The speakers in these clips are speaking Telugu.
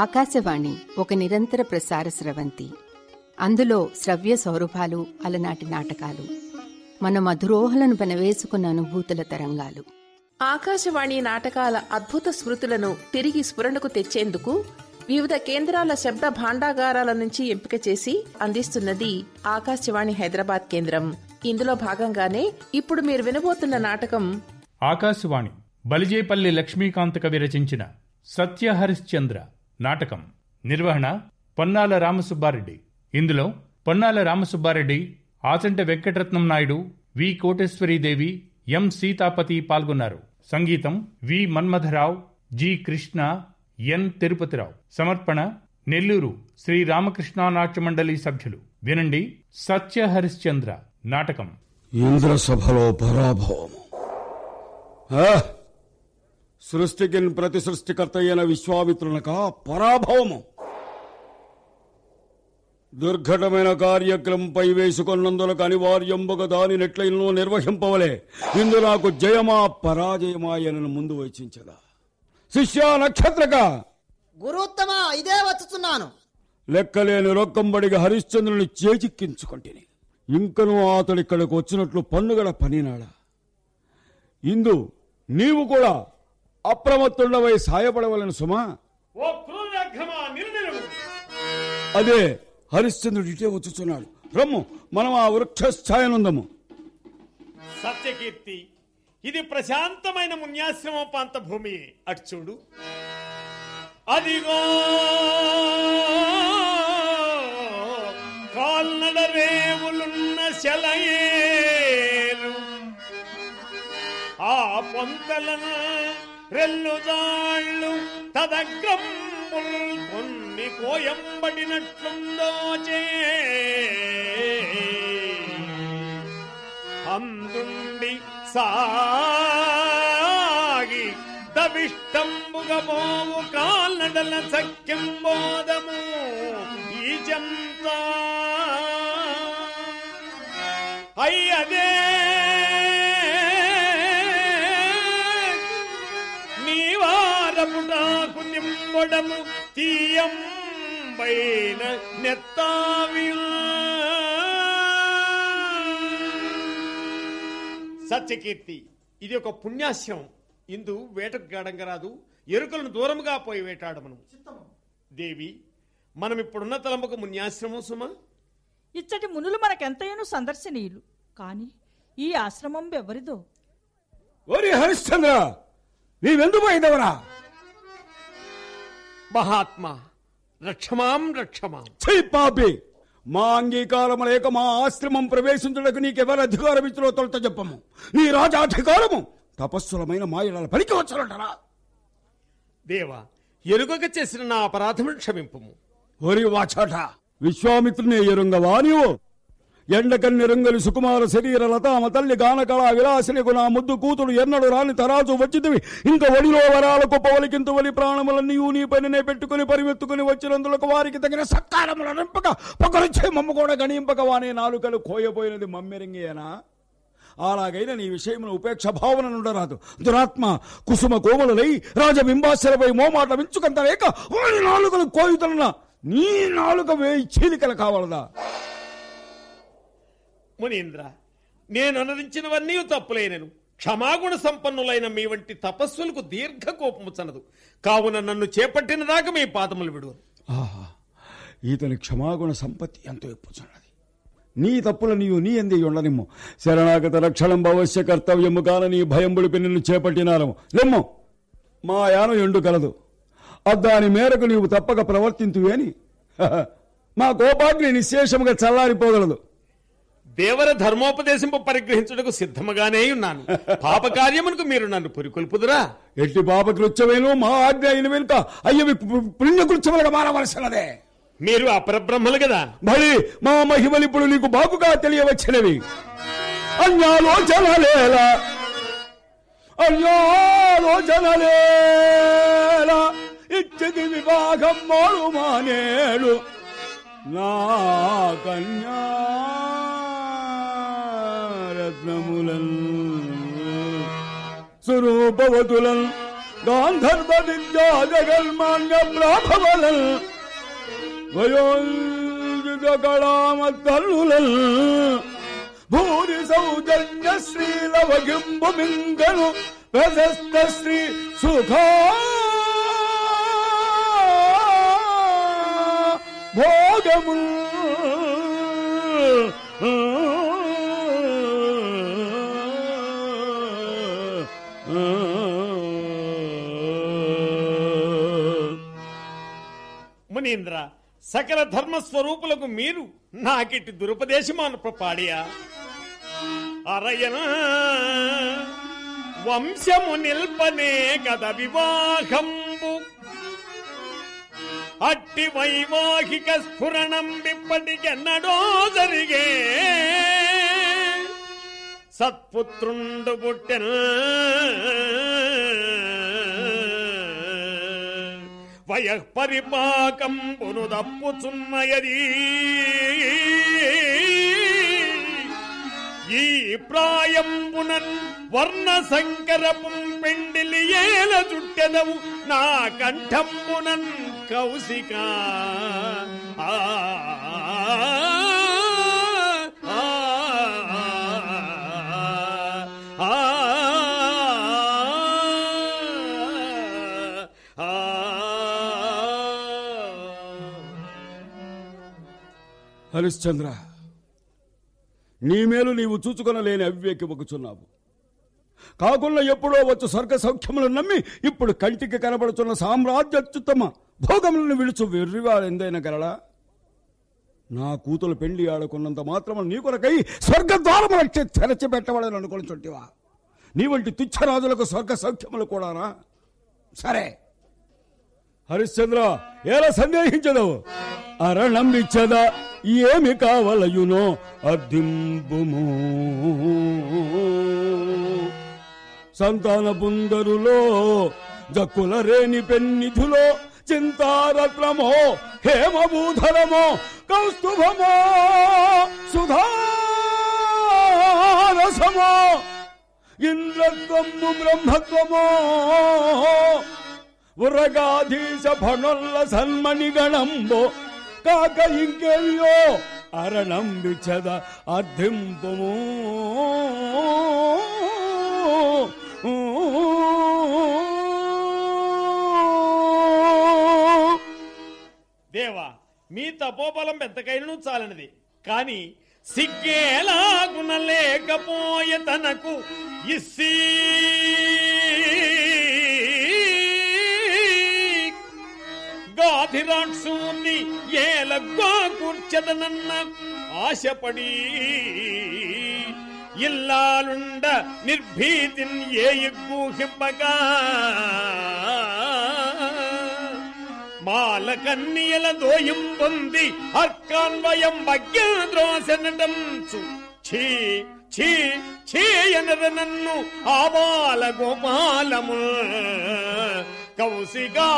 ఆకాశవాణి ఒక నిరంతర ప్రసార స్రవంతి. అందులో శ్రవ్య సౌరభాలు, అలనాటి నాటకాలు, మన మధురోహలను పెనవేసుకున్న అనుభూతుల తరంగాలు. ఆకాశవాణి నాటకాల అద్భుత స్మృతులను తిరిగి స్ఫురణకు తెచ్చేందుకు వివిధ కేంద్రాల శబ్ద భాండాగారాల నుంచి ఎంపిక చేసి అందిస్తున్నది ఆకాశవాణి హైదరాబాద్ కేంద్రం. ఇందులో భాగంగానే ఇప్పుడు మీరు వినబోతున్న నాటకం ఆకాశవాణి బలిజేపల్లి లక్ష్మీకాంత కవి రచించిన సత్యహరిశ్చంద్ర నాటకం. నిర్వహణ పొన్నాల రామసుబ్బారెడ్డి. ఇందులో పొన్నాల రామసుబ్బారెడ్డి, ఆచంట వెంకటరత్నం నాయుడు, వి కోటేశ్వరీదేవి, ఎం సీతాపతి పాల్గొన్నారు. సంగీతం వి మన్మథరావు, జి కృష్ణ, ఎన్ తిరుపతిరావు. సమర్పణ నెల్లూరు శ్రీ రామకృష్ణ నాట్య మండలి సభ్యులు. వినండి సత్యహరిశ్చంద్ర నాటకం. ఇంద్రసభలో పరాభవం. సృష్టికి ప్రతి సృష్టికర్త అయిన విశ్వామిత్రునక పరాభవము. దుర్ఘటమైన కార్యక్రమంపై వేసుకున్నందులకు అనివార్యంబుగా దాని నెట్లైనో నిర్వహింపవలే. ఇందు నాకు జయమా పరాజయమా అని ముందు వచించదా. శిష్య నక్షత్రక గురుత్తమా, ఇదే వచ్చుచున్నాను. లెక్కలేని రొక్కంబడిగా హరిశ్చంద్రుని చేజిక్కించుకొంటిని. ఇంకనూ అతడిక్కడికి వచ్చినట్లు పన్నుగడ పనినాడా. ఇందు నీవు కూడా అప్రమత్తుండవై సాయపడవలను సుమా. అదే హరిశ్చంద్రుడు ఇటే వచ్చుచున్నాడు. రమ్ము, మనం ఆ వృక్షఛాయనుందము. సత్యకీర్తి, ఇది ప్రశాంతమైన మున్యాశ్రమ ప్రాంత భూమి. అటు చూడు, అదిగో కాల్నడ రేవులున్న సెలయేరు, ఆ పొంతలను రెల్లుదాళ్ళు తదగ్రంబుల్ కొన్ని కోయంబడినట్లుందోచే. అందుండి సాగి దవిష్టంబుగమోవు కాల్నడల సఖ్యం బోధము ఈ జంతా అయ్యదే నీవారపుటాకు నింబడము తీయం బైన నెత్తావిల్. సత్యకీర్తి, ఇది ఒక పుణ్యాశ్రమం. ఇందు వేటకు గడంగరాదు, ఎరుకలను దూరముగా పోయి వేటాడమను. దేవి, మనం ఇప్పుడున్న తలంపుకు మున్యాశ్రమం సుమా. ఇచ్చటి మునులు మనకెంతైనా సందర్శనీయులు, కాని ఈ ఆశ్రమం ఎవరిదో? ఓరి హరిశ్చంద్ర, నీవెందు పోయిందవరా? మహాత్మా, రక్షమాం రక్షమాం. పాపి, మా అంగీకారం లేక మా ఆశ్రమం ప్రవేశించడానికి నీకెవరు అధికారం ఇచ్చినో తొలత చెప్పము. నీ రాజాధికారము తపస్సులమైన మాయల పనికి వచ్చారంటారా? దేవా, ఎరుగక చేసిన నా అపరాధమును క్షమింపుము. ఓరి వాచాట, విశ్వామిత్రుని ఎరుంగవా నీవు? ఎండకన్నెరుంగలి సుకుమార శరీర లతామ తల్లి గానకళా విలాసినికు నా ముద్దు కూతురు ఎన్నడు రాని తరాజు వచ్చితివి. ఇంక ఒడిలో వరాలకు పవలికింత వలి ప్రాణములన్నీ నీ పనినే పెట్టుకుని పరివెత్తుకుని వచ్చినందులకు వారికి తగిన సత్కారముల నింపక పొగరుచే మమ్మ కూడా గణింపక వానే నాలుకలు కోయబోయినది మమ్మెరింగేనా? అలాగైనా నీ విషయమును ఉపేక్ష భావన నుండరాదు. దురాత్మ కుసుమ కోమలై రాజబింబాశ్వరపై మోమాట వించుకంత లేక వారి నాలుకలు కోయుతున్న నీ నాలుక వేయి చీలికలు కావాలదా? మునీంద్ర, నేను అనురించినవన్నీ తప్పులేనను. క్షమాగుణ సంపన్నులైన మీ వంటి తపస్సులకు దీర్ఘ కోపము చనదు. కావున నన్ను చేపట్టిన దాకా మీ పాదములు విడువను. ఈతని క్షమాగుణ సంపత్తి ఎంతో ఎప్పుచున్నది. నీ తప్పుల నీవు నీ ఎంది ఉండనిమ్ము. శరణాగత రక్షణం భవశ్య కర్తవ్యము కాన నీ భయంబుడి పెన్నును చేపట్టినారము. లెమ్ము, మా యానం ఎండు కలదు. దాని మేరకు నీవు తప్పక ప్రవర్తింతువేని మా కోపాగ్ని నిశ్శేషముగా చల్లారిపోగలదు. దేవర ధర్మోపదేశంపు పరిగ్రహించుటకు సిద్ధముగానే ఉన్నాను. పాపకార్యమునకు మీరు నన్ను పురికొల్పుదురా? ఎట్టి పాపకృత్యమేను మా ఆజ్ఞ అయిన వెనుక అయ్యవి పుణ్యకృత్యములుగా మారవలసినదే. మీరు అపరబ్రహ్మలు కదా. మరి మా మహిమలు ఇప్పుడు నీకు బాగుగా తెలియవచ్చినవి. అన్యాలోచనలేలా అన్యాలోచనలేలా ఇచ్చది వివాహం మోడు మానేడు నా కన్యా రత్నములన్ స్వరూపవతులన్ గాంధర్వ విద్యా జగన్మాన్య బ్రాహ్మణులల్ వయోజిత కళామత్తల్లులల్ భూరి సౌజన్య శ్రీలవగింబుమింగను ప్రశస్త శ్రీ సుఖా భోగము మునీంద్ర, సకల ధర్మస్వరూపులకు మీరు నాకిటి దురుపదేశమాను పాడియా. అరయన వంశము నిల్పనే కద వివాహంబు అట్టి వైవాహిక స్ఫురణం ఇప్పటికెన్నడో జరిగే సత్పుత్రుండు పుట్టెన వయఃపరిపాకంబును దప్పుచున్నయది ఈ ప్రాయంబునన్ వర్ణ సంకరపు పెండిలి ఏల చుట్టెదవు నా కంఠంబునన్ కౌశిక హరిశ్చంద్ర, నీ మేలు నీవు చూచుకొనలేని అవివేకివకుచున్నావు. కాకుండా ఎప్పుడో వచ్చు స్వర్గ సౌఖ్యములను నమ్మి ఇప్పుడు కంటికి కనబడుతున్న సామ్రాజ్యత్యుత్తమ భోగములను విడుచు వెర్రివాడెందైనా గలడా? నా కూతురు పెండి ఆడుకున్నంత మాత్రము నీ కొరకై స్వర్గద్వారము తెరచి పెట్టవాలని అనుకుని చుట్టివా? నీ వంటి తుచ్చరాజులకు స్వర్గ సౌఖ్యములు కూడానా? సరే హరిశ్చంద్ర, ఎలా సందేహించదవు? అరణంబిచ్చదా ఏమి కావలయునో అద్దింపుము. సంతాన పుందరులో జక్కుల రేణి పెన్నిధులో చింతారత్నమో హేమభూధరమో కౌస్తుభమో సుధారసమో ఇంద్రత్వము బ్రహ్మత్వమో ఉరగాధీశ ఫణొల్ల సన్మణి గణంబో కాక ఇంకేవియో అరణం విచ్చద అర్థింపుము. దేవా, మీ తపోబలం ఎంతకైనను చాలనిది. కాని సిగ్గేలాగున లేకపోయే తనకు ఇస్సీ గాధిరాక్షుని ఏలగ్గా కూర్చదనన్న ఆశపడి ఇల్లాలుండ నిర్భీతిన్ ఏ ఇగ్గూహింపగా మాల కన్నియల దోయం పొంది అర్కాన్వయం భగ్యాద్రోసనటంచు ఛీ ఛీ ఛీయనర నన్ను ఆబాల గోపాలము కౌశికా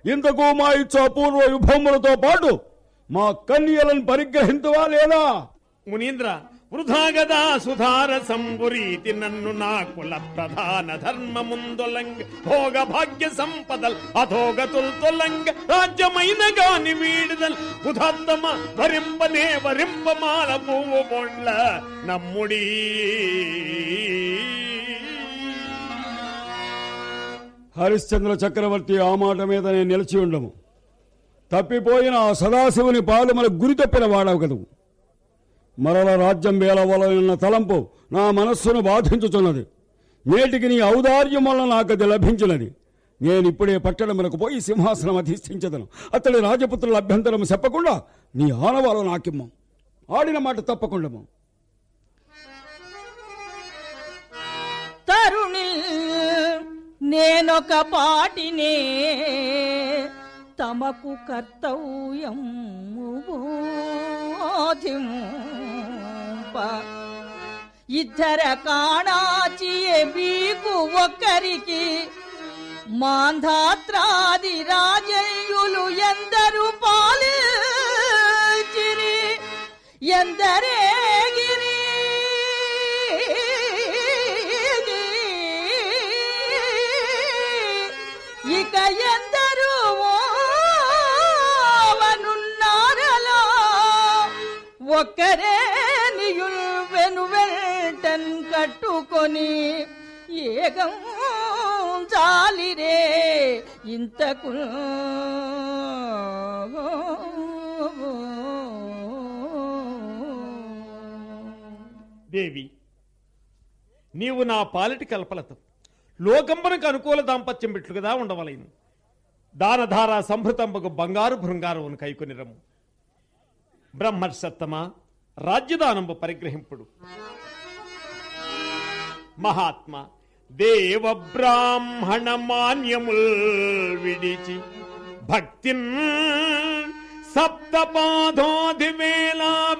ఇంతకు మా ఇచ్చ అపూర్వ విభవములతో పాటు మా కన్యలను పరిగ్రహించవా లేదా? మునీంద్ర, వృధాగదా సుధార సంబురీతి నన్ను నా కుల ప్రధాన ధర్మముందొలంగ భోగ భాగ్య సంపదల్ అధోగతుల్ తొలంగ రాజ్యమైన గాని వీడిదల్ ఉదాత్తమ వరింపనే వరింపమాల పువ్వు బొండ్ల నమ్ముడీ. హరిశ్చంద్ర చక్రవర్తి, ఆ మాట మీద నేను నిలిచి ఉండము. తప్పిపోయిన ఆ సదాశివుని పాలు మన గురి తప్పిన వాడవు కదవు. మరల రాజ్యం వేలవలన తలంపు నా మనస్సును బాధించుచున్నది. నేటికి నీ ఔదార్యం వల్ల నాకది లభించినది. నేనిప్పుడే పట్టణమునకు పోయి సింహాసనం అధిష్ఠించదను. అతడి రాజపుత్రుల అభ్యంతరం చెప్పకుండా నీ ఆనవాలు నాకిమ్మం. ఆడిన మాట తప్పకుండము. తరుణి నేనొక పాటినే తమకు కర్తవ్యం బోధిము. తప్ప ఇద్దర కాణాచి మీకు ఒక్కరికి మాంధాత్రాది రాజయ్యులు ఎందరు పాలిచిరి ఎందరేగిరి ఇక ఎందరు ఓవనున్నారలా ఒక్కరే నియుల్ వెనువెంటన్ కట్టుకొని ఏగం జాలిరే ఇంతకు దేవి, నీవు నా పాలిటి కల్పలతం లోకంబనకు అనుకూల దాంపత్యం పెట్లుగా ఉండవలేను. దానధార సంభృతంబకు బంగారు భృంగారమును కైకొని రమ్ము. బ్రహ్మర్షత్తమా రాజ్యదానంబు పరిగ్రహింపుడు. మహాత్మ దేవ బ్రాహ్మణ మాన్యముల్ విడిచి భక్తిన్ సప్తపాదోధివేళ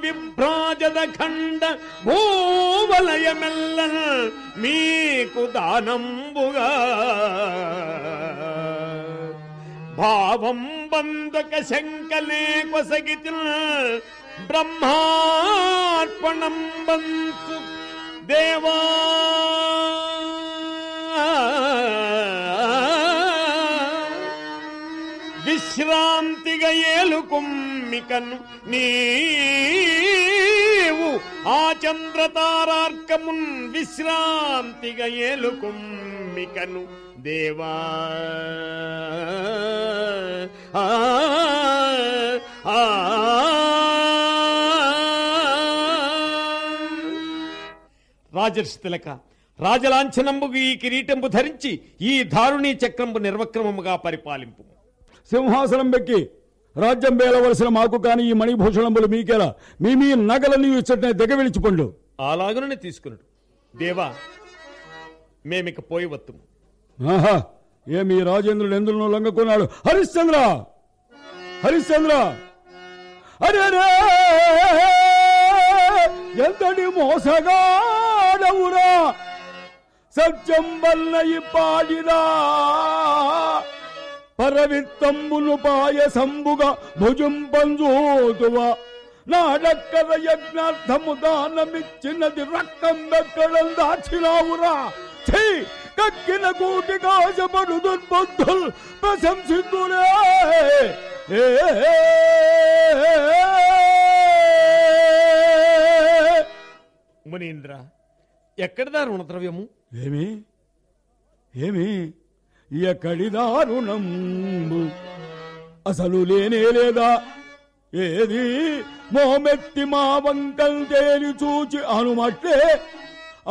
విభ్రాజద ఖండ భూవలయమెల్ల మీకు దానంబుగా భావం బంధక శంకలే కొసగితి బ్రహ్మార్పణం బంతు దేవా విశ్రాంతిగా ఏలుకుమ్మికను నీవు ఆ చంద్రతారార్కమున్ విశ్రాంతిగా ఏలుకుమ్మికను దేవా రాజర్షి తిలక, రాజలాంఛనంబుగు ఈ కిరీటంబు ధరించి ఈ దారుణీ చక్రంబు నిర్వక్రమముగా పరిపాలింపు. సింహాసనం బెక్కి రాజ్యం వేలవలసిన మాకు కాని ఈ మణిభూషణములు మీకేలా మీ నగలని ఇచ్చటనే దిగవిడిచిపండు. అలాగనే తీసుకున్నాడు. దేవా, మేమిక పోయి వత్తుము. ఆహా, ఏమి రాజేంద్రుడు ఎందులో లొంగకున్నాడు? హరిశ్చంద్ర, హరిశ్చంద్ర, అరే ఎంతటి మోసగాడవురా, సత్యం వల్ల పాడిరా పరవిత్తంబును పాయసంబుగా భుజం పంజోతువా, నాడక్కర యజ్ఞార్థము దానమిచ్చినది రక్తం ఎక్కడం దాచినావురా. కక్కిన కూటి కాశపడు దుర్బుద్ధుల్ ప్రశంసితులే. మునీంద్ర, ఎక్కడిదా రుణద్రవ్యము? ఏమి ఏమి ఎక్కడి దారుణంబు అసలు లేనే లేదా? ఏది మోమెత్తి మా వంకల్ తేలి చూచి అనుమట్లే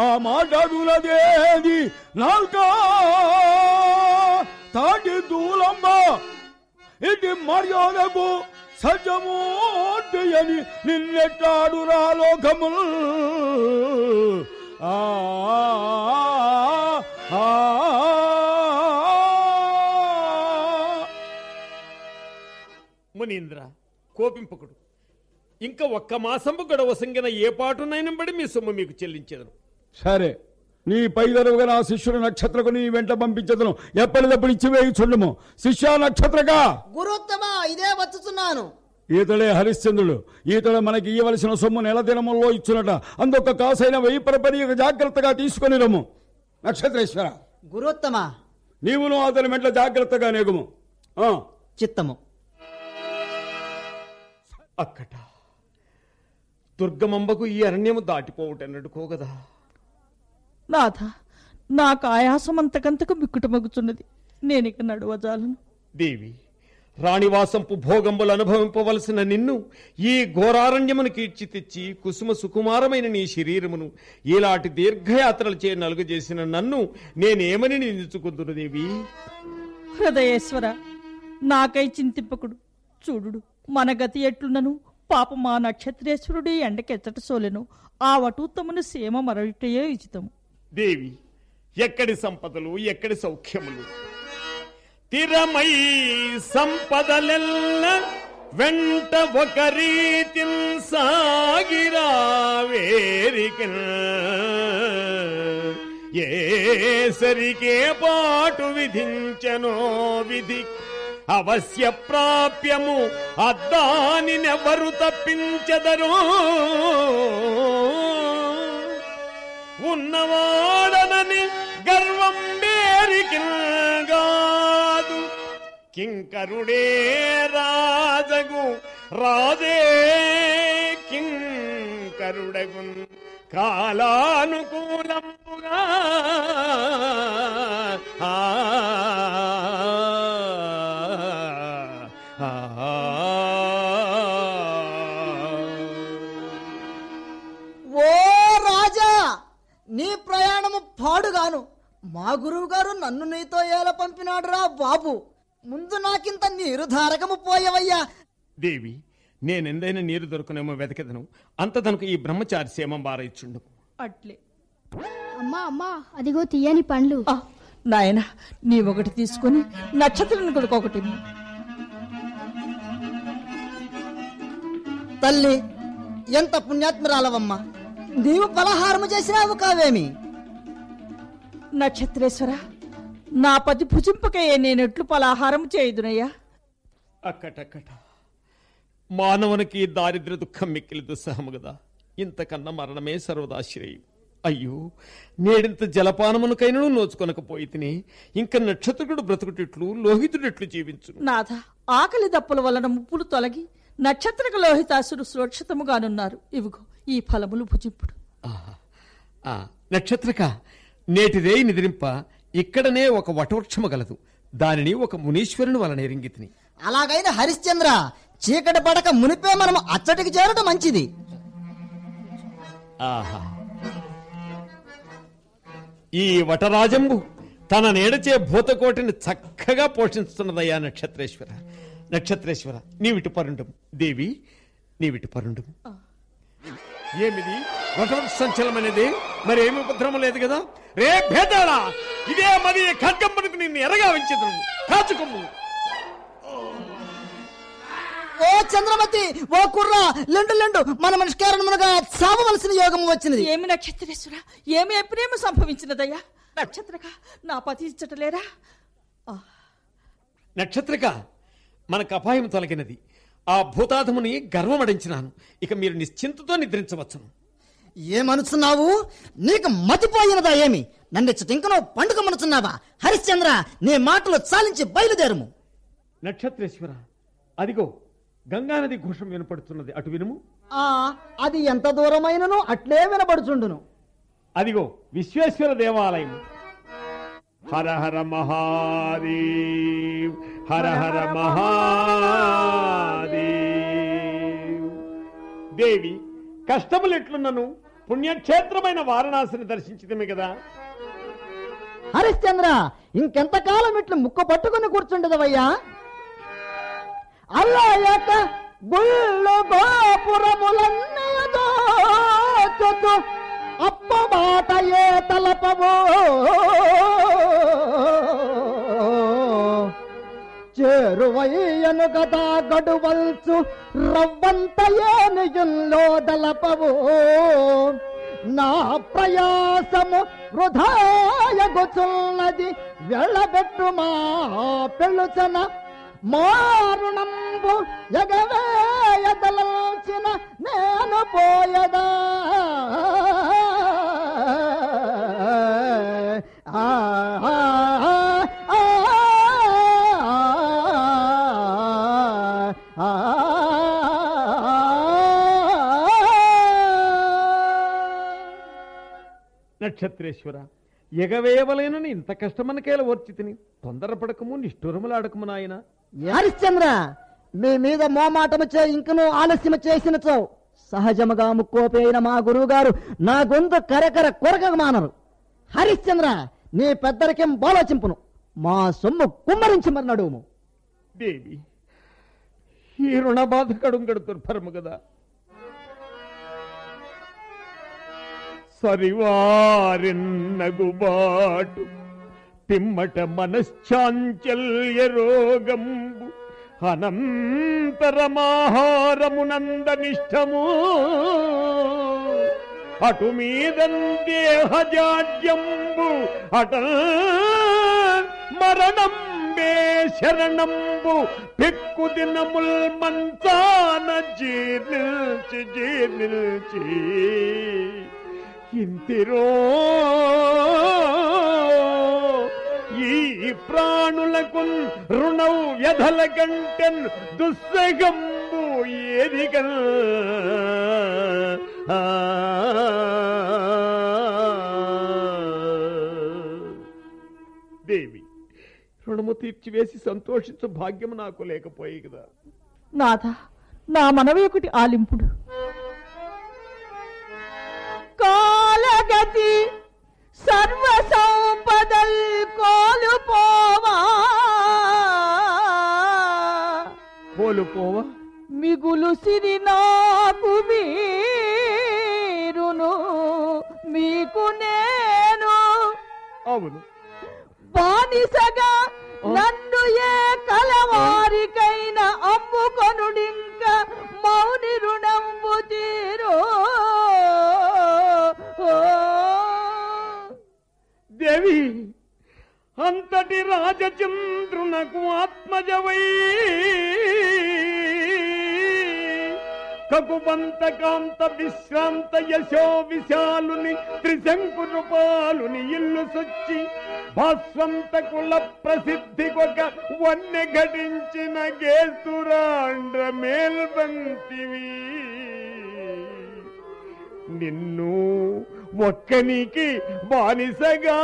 ఆ మాటడులదేది నాల్కా తాటి దూలమ్మ ఇటు మర్యాదకు సజమూర్తి అని నిన్నెట్లాడురా లోకముల్. మునీంద్ర, కోపింపకుడు. ఇంకా ఒక్క మాసంపు గడవ సంగిన ఏ పాటునైనంబడి మీ సొమ్ము మీకు చెల్లించేదను. సరే, నీ పైదరువుగా నా శిష్యుడు నక్షత్రకు నీ వెంట పంపించదను. ఎప్పటిదప్పుడు ఇచ్చి వేయుచుండము. శిష్య నక్షత్రగా. గురుత్తమా, ఇదే వచ్చుతున్నాను. ఈతడే హరిశ్చంద్రుడు. ఈతడు మనకి ఇవ్వవలసిన సొమ్ము నెల దినముల్లో ఇచ్చునట. అందుక కాసైన 1000 పరపరి జాగ్రత్తగా తీసుకొని రమ్ము. నక్షత్రేశ్వర, గురుత్తమా, నీవును అతని వెంట జాగ్రత్తగా నేగుము. చిత్తము. అక్కట దుర్గమంబకు ఈ అరణ్యము దాటిపోవుటన్నట్టుకోగదా. నాథ, నాకు ఆయాసమంతకంతకు మిక్కుటమగుచున్నది. నేనిక నడువజాలను. దేవి, రాణివాసంపు భోగంబులు అనుభవింపవలసిన నిన్ను ఈ ఘోరారణ్యమును కీర్చి తెచ్చి కుసుమ సుకుమారమైన నీ శరీరమును ఇలాంటి దీర్ఘయాత్రలు చే నలుగజేసిన నన్ను నేనేమని నిందించుకుందును దేవి? హృదయేశ్వర, నాకై చింతింపకుడు. చూడు, మన గతి ఎట్లున్నను పాప మా నక్షత్రేశ్వరుడి ఎండకెచ్చట సోలెను. ఆ వటూత్తమును సీమ మరవిటయే ఉచితము. దేవి, ఎక్కడి సంపదలు, ఎక్కడి సౌఖ్యములు! తిరమై సంపదలెల్ల వెంట ఒక రీతి సాగిరా వేరిక ఏ సరికే పాటు విధించనో విధి అవశ్య ప్రాప్యము అద్దానినెవరు తప్పించదరో ఉన్నవాడనని గర్వం బేరికిల్గాదు కింకరుడే రాజగు రాజే కింకరుడగున్ కాలానుకూలంబుగా ఓ రాజా, నీ ప్రయాణము పాడుగాను. మా గురువు గారు నన్ను నీతో ఏల పంపినాడురా బాబు. ముందు నాకింత నీరు ధారకము పోయవయ్యా. దేవి, నేనెందైనా నీరు దొరకనేమో వెతకెదను. అంత తనకు ఈ బ్రహ్మచారి సేమం బారైచుండు. అట్లే. అమ్మా అమ్మా, అదిగో తీయని పండ్లు. నాయన, నీ ఒకటి తీసుకుని నక్షత్రం కొడుకు ఒకటి. తల్లి, ఎంత పుణ్యాత్మరాలవమ్మా, నీవు పలహారము చేసినావు కావేమి? నక్షత్రేశ్వర, నా పతి భుజింపకయ్యే నేనెట్లు పలహారం చేయుదునయ్యా. అక్కటక్కట మానవునికి దారిద్ర్య దుఃఖం మిక్కిలి దుస్సహము గదా. ఇంతకన్నా మరణమే సర్వదాశ్రయం. అయ్యో, నేడింత జలపానమునకైనను నోచుకొనకపోయి తిని ఇంక నక్షత్రుడు బ్రతుకుటెట్లు లోహితుడెట్లు జీవించు. నాథ, ఆకలి దప్పుల వలన ముప్పులు తొలగి నక్షత్రక లోహితాసుడు సురక్షితముగానున్నారు. ఇవిగో ఈ ఫలములు భుజింపుడు. నక్షత్రక, నేటిదే నిద్రింప ఇక్కడనే ఒక వటవృక్షము గలదు. దానిని ఒక మునీశ్వరుని వలన ఎరింగితిని. అలాగైన హరిశ్చంద్ర, చీకటి పడక మునిపే మనం అచ్చటికి చేరటం మంచిది. ఆహా, ఈ వటరాజంబు తన నేడచే భూతకోటిని చక్కగా పోషిస్తున్నదయ్యా. నక్షత్రేశ్వర, నక్షత్రేశ్వర, నీవిటి పరుండం. దేవి, నీవిటి పరుండం. ఏమిది వటవృక్షంచలమనేది? మరి ఏమి ఉపద్రవం లేదు కదా. రే భేదాడా, ఇదే మరి ఖడ్గంబనికి నిన్ను ఎరగా వెంచదు. కాచుకొమ్ము. ఓ చంద్రమతి, ఓ కుర్ర, లెండు లెండు, మన మనిషి కారణమునగా చావవలసిన యోగం వచ్చినది. ఏమి నక్షత్రేశ్వర, ఏమి ఎప్పుడేమో సంభవించినదయ్యా. నక్షత్రక, నా పతి ఇచ్చటలేరా? నక్షత్రక, మనకు అపాయం తొలగినది. ఆ భూతాధముని గర్వమడించినాను. ఇక మీరు నిశ్చింతతో నిద్రించవచ్చును. ఏమనుచున్నావు? నీకు మతిపోయినదా ఏమి? నన్నెచ్చటింకనో పండుగ మనుచున్నావా? హరిశ్చంద్ర, నీ మాటలు చాలించి బయలుదేరము. నక్షత్రేశ్వర, అదిగో గంగానది ఘోషం వినపడుతున్నది. అటు వినుము. అది ఎంత దూరమైనను అట్లే వినపడుచుండును. అదిగో విశ్వేశ్వర దేవాలయం. హర హర మహాదేవ్, హర హర మహాదేవ్. దేవి, కష్టములు ఎట్లున్నను పుణ్యక్షేత్రమైన వారణాసిని దర్శించితమే కదా. హరిశ్చంద్ర, ఇంకెంతకాలం ఇట్లు ముక్క పట్టుకుని కూర్చుండదవయ్యా? అల్లాయక గుళ్ళు గోపురములన్నదో అప్ప మాట ఏ తలపవో చేరువయ్యను గదా గడువల్చు రవ్వంత ఏనుయుల్లో దలపవో నా ప్రయాసము వృధాయగుచున్నది వెళ్ళబెట్టు మా పెళ్ళుచన మారుణంబు ఎగవేయదలచిన నేను పోయదా నక్షత్రేశ్వర, ఎగవేయవలేనని ఇంత కష్టమనకేల ఓర్చితిని. తొందరపడకము, నిష్ఠురములాడకము నాయన. హరిశ్చంద్ర, మీ మీద మోమాటము చే ఇంకనూ ఆలస్యము చేసినచో సహజముగా ముక్కోపైన మా గురువు గారు నా గొంతు కరకర కొరకగా మానరు. హరిశ్చంద్ర, నీ పెద్దరికేం బోలోచింపును, మా సొమ్ము కుమ్మరించి మరి నడుము. దేవి, ఈ రుణ బాధ కడుంగడు దుర్భరము కదా. సరివారిన్నగుబాటు పిమ్మట మనశ్చాంచల్య రోగంబు అనంతరమాహారమునందనిష్టము అటు మీద దేహజాడ్యంబు అట మరణంబే శరణంబు పెక్కు దినముల్ మంచాన జీర్ణిల్చి ఇంతిరో ఈ ప్రాణులకు రుణం వ్యధల కంటెన్ దుస్సగంబు ఏదిగా దేవి, రుణము తీర్చివేసి సంతోషించు భాగ్యము నాకు లేకపోయి కదా. నాథ, నా మనవి ఒకటి ఆలింపుడు. కాలగతి సర్వ సంపదల్ కోలుపోవా మిగులు సిరి నాకు మీరును మీకు నేను. అవును, బానిసగా నన్ను ఏ కలవారికైనా అమ్ముకొనుడింక మౌని రుణంబు తీరో. దేవి, అంతటి రాజచంద్రునకు ఆత్మజవై కకుబంతకాంత విశ్రాంత యశో విశాలుని త్రిశంకురుపాలుని ఇల్లు సొచ్చి భాస్వంత కుల ప్రసిద్ధికొక వన్నె ఘటించిన గేస్తురాండ్ర మేల్బంతివి. నిన్ను ఒక్కనికి బానిసగా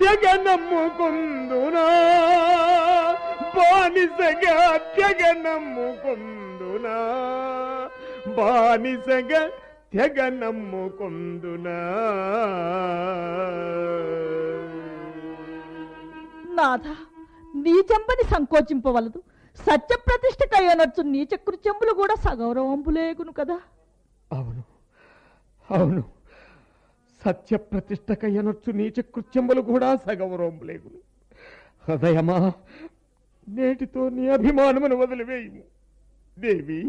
తెగ నమ్ముకుందునా, బానిసగా తెగ నమ్ముకుందునా, బానిసగా తెగ నమ్ముకుందునా. నాథ, నీ చెంపని సంకోచింపవలదు. సత్య ప్రతిష్ఠకయ్యనొచ్చు నీచ కృత్యములు కూడా సగౌరవంపులేగును కదా. అవును అవును, సత్య ప్రతిష్ఠకయ్యనొచ్చు నీచ కృత్యములు కూడా సగౌరవంపులేగును. హృదయమా, నేటితో నీ అభిమానమును వదిలివేయము. దేవి,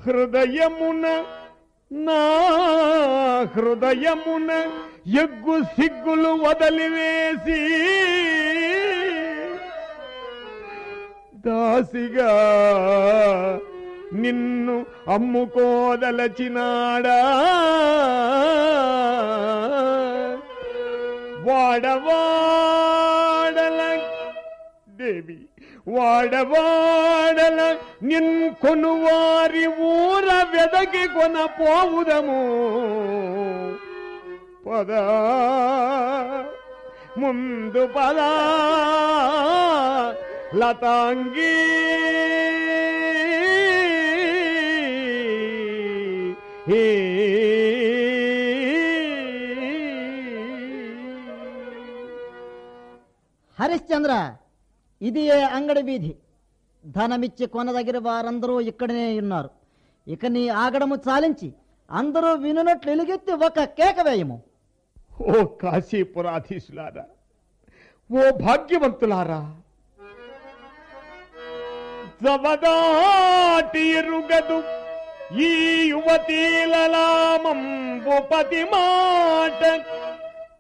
హృదయమున నా హృదయమున ఎగ్గు సిగ్గులు వదిలివేసి దాసిగా నిన్ను అమ్ముకోదలచినాడా. వాడవాడల దేవి, వాడవాడల నిన్ కొనువారి ఊర వెదకి కొన పోవుదము. పదా ముందు పదా లతాంగి హరిశ్చంద్ర, ఇది ఏ అంగడి వీధి? ధనమిచ్చి కొనదగిన వారందరూ ఇక్కడనే ఉన్నారు. ఇక నీ ఆగడము చాలించి అందరూ వినునట్లు ఎలుగెత్తి ఒక కేక వేయము. ఓ కాశీపురాధీశులారా, ఓ భాగ్యవంతులారా, జవదాటి ఎరుగదు ఈ యువతీలలామంబు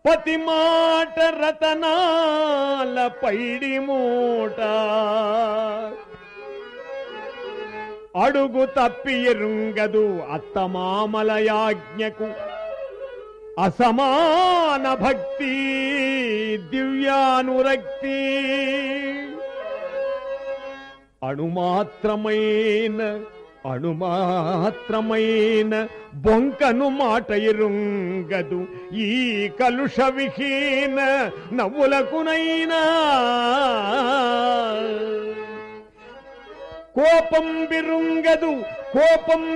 పతి మాట రతనాల పైడి మూట. అడుగు తప్పి ఎరుంగదు అత్తమామల యాజ్ఞకు అసమాన భక్తి దివ్యానురక్తి. అణుమాత్రమైన బొంకను మాట ఎరుంగదు ఈ కలుష విహీన నవ్వులకునైనా. కోపం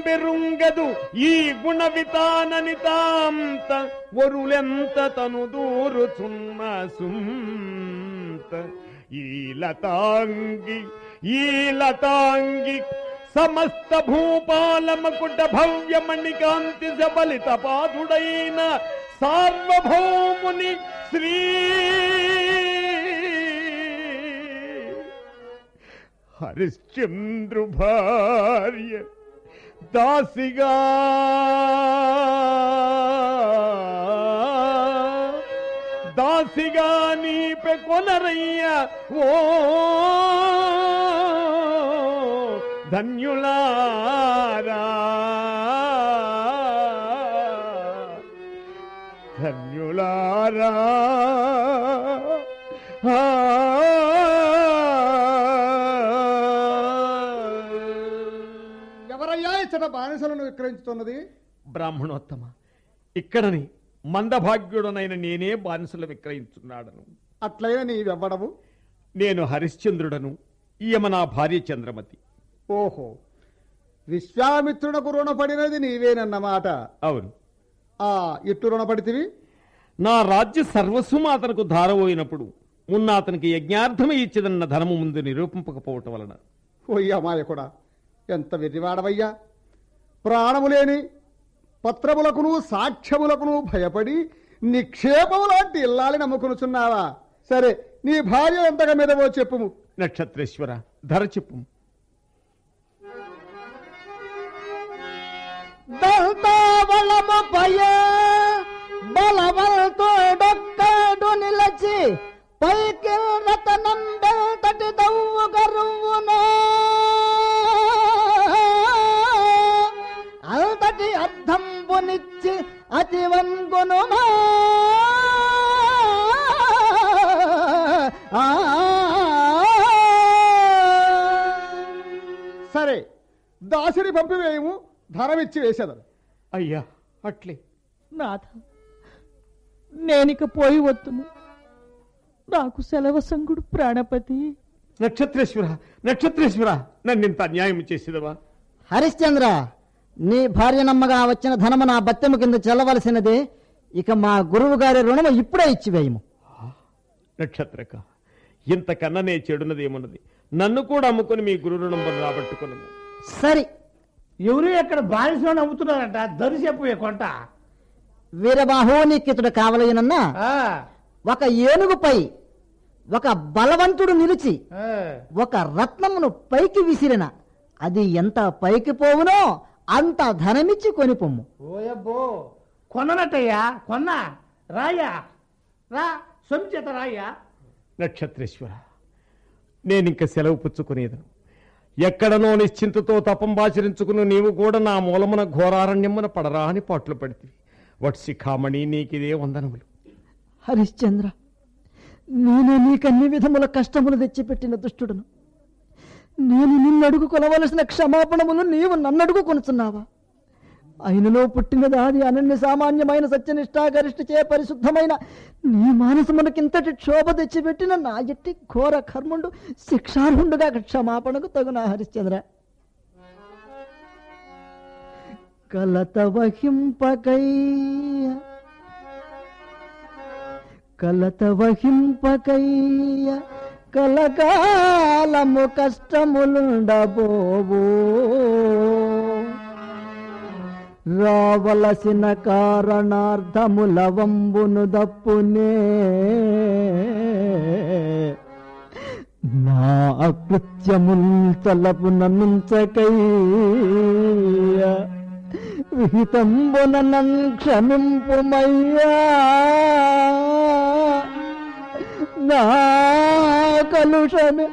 బెరుంగదు ఈ గుణ వితాననితాంత వరులెంత తను దూరుచున్న సుంత. ఈ లతాంగి సమస్త భూపాలమకుట భవ్యమణి కాంతి సబలిత పాదుడైన సార్వభౌముని శ్రీ హరిశ్చంద్రు భార్య దాసిగా దాసిగా నీపె కొనరయ్య ఓ ధన్యులారా ధన్యులారా. ఎవరయ్యా ఇచ్చట బానిసలను విక్రయించుతున్నది? బ్రాహ్మణోత్తమ, ఇక్కడని మందభాగ్యుడనైన నేనే బానిసలు విక్రయించున్నాడను. అట్లయినా నీవెవ్వడవు? నేను హరిశ్చంద్రుడను, ఈయమ నా భార్య చంద్రమతి. ఓహో, విశ్వామిత్రునకు రుణపడినది నీవేనన్నమాట. అవును. ఇట్టు రుణపడితివి? నా రాజ్య సర్వస్వం అతనికి ధారపోయినప్పుడు మున్న అతనికి యజ్ఞార్థమే ఇచ్చేదన్న ధనము ముందు నిరూపింపకపోవటం వలన. ఓయ్యమాయకుడా, ఎంత వెర్రివాడవయ్యా! ప్రాణము లేని పత్రములకును సాక్ష్యములకును భయపడి నిక్షేపము లాంటి ఇల్లాలి నమ్ముకునుచున్నావా? సరే, నీ భార్య ఎంతగా మీదవో చెప్పుము. నక్షత్రేశ్వర, ధర చెప్పు. బలవంతుడొక్కడు నిలచి పైకి రతనం బెల్తటి దవ్వు గరువును అంతటి అర్థంబునిచ్చి అతి వంగును. సరే, దాసిని పంపివేయము, ధరమిచ్చి వేసేదను. అయ్యా, అట్లే. నాథ, నేనిక పోయి వద్దును. నాకు సెలవసంగుడు ప్రాణపతి. నక్షత్రేశ్వర, నక్షత్రేశ్వర, నన్నింత అన్యాయం చేసేదవా? హరిశ్చంద్ర, నీ భార్య నమ్మగా వచ్చిన ధనము నా బత్తెము కింద చెల్లవలసినదే. ఇక మా గురువు గారి రుణము ఇప్పుడే ఇచ్చివేయము. నక్షత్రక, ఇంతకన్ననే చెడున్నదేమున్నది? నన్ను కూడా అమ్ముకుని మీ గురు రుణం రాబట్టుకును. సరి, ఎవరు ఎక్కడ బానిసలో అమ్ముతున్నారంట? దరిసేపు కొంట. వీరబాహోనికితుడు కావలయనన్నా ఒక ఏనుగుపై ఒక బలవంతుడు నిలిచి ఒక రత్నమును పైకి విసిరిన అది ఎంత పైకి పోవునో అంత ధనమిచ్చి కొనిపొమ్ము. ఓయబ్బో, కొన్ననట్టయ్యా, కొన్నా. రాయ్యా, రా, సొంచేత రాయ్యా. నక్షత్రేశ్వర, నేనింక సెలవు పుచ్చుకునేదను. ఎక్కడనో నిశ్చింతతో తపంబాచరించుకుని నీవు కూడా నా మూలమున ఘోరారణ్యమున పడరాని పాటలు పడితివి. వట్సిఖామణి, నీకిదే వందనములు. హరిశ్చంద్ర, నేను నీకన్ని విధముల కష్టములు తెచ్చిపెట్టిన దుష్టుడును. నేను నిన్నడుగు కొనవలసిన క్షమాపణములు నీవు నన్నడుగు కొనుచున్నావా? అయినలో పుట్టినది ఆది అనన్య సామాన్యమైన సత్యనిష్టాగరిష్ట చే పరిశుద్ధమైన నీ మానసమునకింతటి క్షోభ తెచ్చిపెట్టిన నా ఎట్టి ఘోర కర్ముండు శిక్షార్హుండుగా క్షమాపణకు తగునా హరిశ్చంద్ర. కలత వహింపకయ్య కలకాలము కష్టములుండబోవు. రావలసిన కారణార్థముల వంబును దప్పునే నా అకృత్యముల్ తలపున నుంచకయ్య విహితంబున నన్ క్షమింపుమయ్యా. నా కలుషమే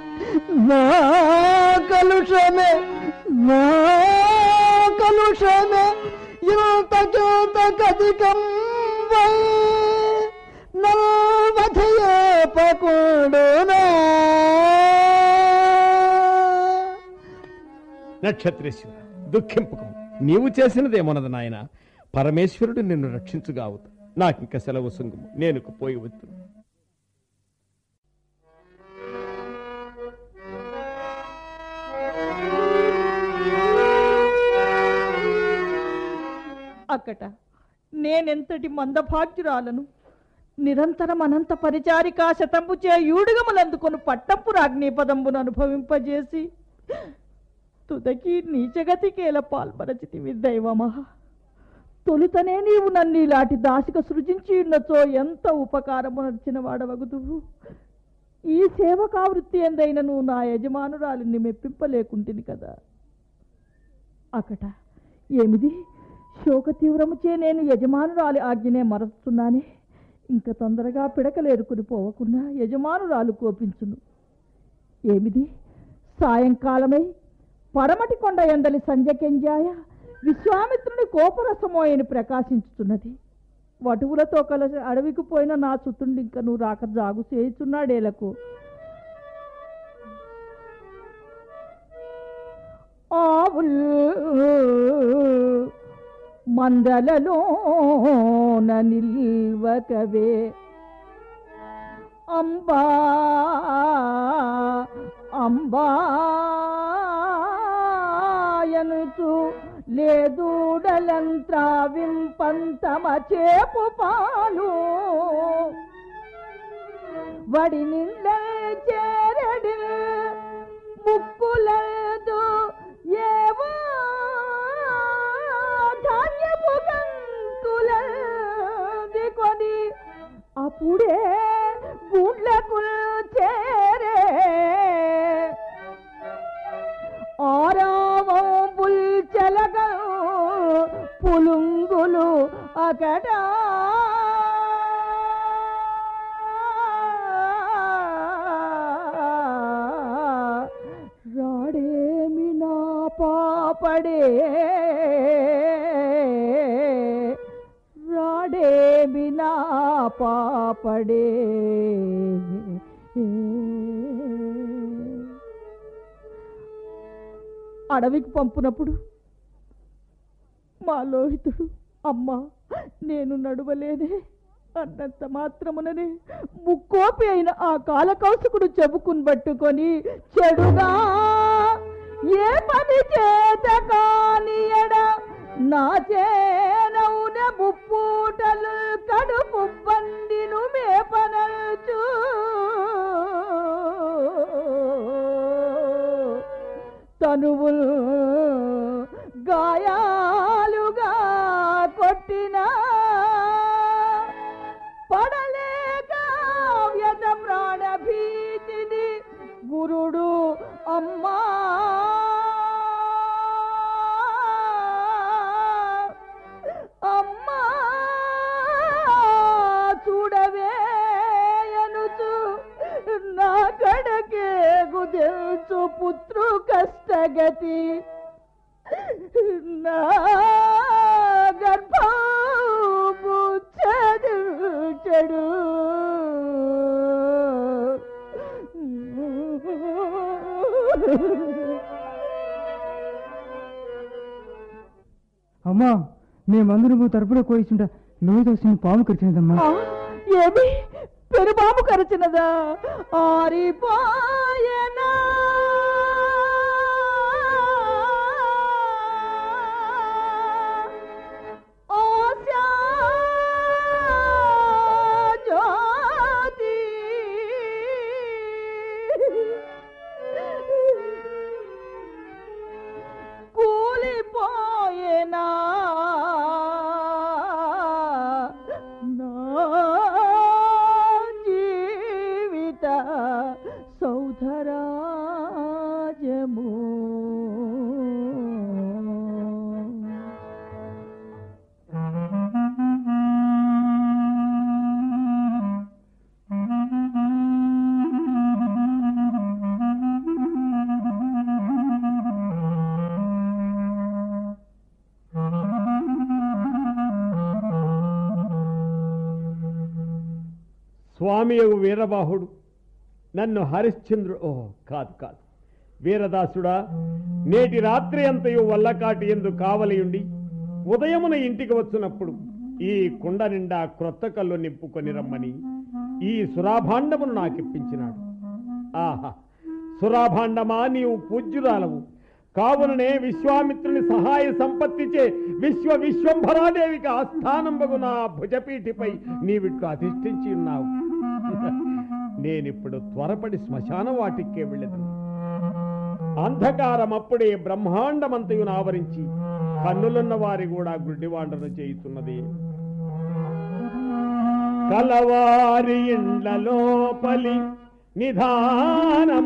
ఇంతకేతకధికం వై నల్వధియే పకుడునా. నక్షత్రేశ్వర, దుఃఖింపకము. నీవు చేసినదేమన్నది నాయన. పరమేశ్వరుడు నిన్ను రక్షించుగావుత. నాకింక సెలవు సుంగము, నేను పోయి వద్దు. అక్కట నేనెంతటి మందభాగ్యురాలను. నిరంతరం అనంత పరిచారికా శతంబు చే యూడుగములందుకొని పట్టంపు రాజ్ఞీ పదంబును అనుభవింపజేసి తుదకి నీచగతికేల పాల్పరచితివి దైవమా. తొలుతనే నీవు నన్ను ఇలాంటి దాసిక సృజించి ఉన్నచో ఎంత ఉపకారము నడిచిన వాడవగుదువు. ఈ సేవకావృత్తి ఎందైనను నా యజమానురాలిని మెప్పింపలేకుంటుంది కదా. అకట ఏమిది శోక తీవ్రముచే నేను యజమానురాలి ఆజ్ఞనే మరస్తున్నానే. ఇంక తొందరగా పిడకలేరుకుని పోవకుండా యజమానురాలు కోపించును. ఏమిది సాయంకాలమై పడమటి కొండ ఎందలి సంజకెంజాయ విశ్వామిత్రుని కోపరసమోయని ప్రకాశించుతున్నది. వటువులతో కలిసి అడవికి పోయిన నా సుతుండి ఇంక నువ్వు రాక జాగు చేయుచున్నాడేలకు. ఆవుల్ మందలలోన నిల్వకవే అంబా అంబాయనుచు లేదూడలంత్రావింపంతమ చేపు పాలు వడి నిండ చేరడి ముక్కులదు ఏవో ధాన్యపు గంతులది కొని అప్పుడే గుడ్లకు చేరే ఆరావంబుల్ చెలగ పులుంగులు అకట రాడేమి నా పాపడే రాడేమి నా పాపడే. అడవికి పంపునప్పుడు మా లోహితుడు అమ్మా నేను నడువలేనే అన్నంత మాత్రముననే ముక్కోపి అయిన ఆ కాలకౌశకుడు చెబుకుని పట్టుకొని చెడుగా ఏ పని చేత కాని ఎడ నా చేనౌన ముప్పూటలు కడుపు బండిను మేపనల్చు తనువులు గాయాలుగా కొట్టిన పడలేక వ్యత ప్రాణ భీతిని గురుడు అమ్మా అమ్మా చూడవే అనుచు నా కడకే గుదెల్చు పుత్రు కష్టగతి నా గర్భము చెడు అమ్మా మేమందరూ తరపున కోయిచుంట లోయదోసిన పాము కరిచినదమ్మా. ఏమి పెరుబాము కరిచినదా? ఆరిపోయేనా కూలిపోయేనా నా జీవిత సౌధరాజము. స్వామియగు వీరబాహుడు నన్ను హరిశ్చంద్రుడు కాదు కాదు వీరదాసుడా, నేటి రాత్రి అంతయు వల్లకాటి ఎందు కావలియుండి ఉదయమున ఇంటికి వచ్చినప్పుడు ఈ కుండ నిండా క్రొత్త కళ్ళు నింపుకొని రమ్మని ఈ సురాభాండమును నాకిప్పించినాడు. ఆహా సురాభాండమా, నీవు పూజ్యురాలవు కావుననే విశ్వామిత్రుని సహాయ సంపత్తిచే విశ్వంభరాదేవికి ఆస్థానంబగు నా భుజపీఠిపై నీవిట్లు అధిష్ఠించి ఉన్నావు. నేనిప్పుడు త్వరపడి శ్మశాన వాటికే వెళ్ళదు. అంధకారం అప్పుడే బ్రహ్మాండమంతయును ఆవరించి కన్నులున్న వారి కూడా గుడ్డివాండను చేయుతున్నది. కలవారి ఇండ్లలోపలి నిధానమునెత్తనరుగు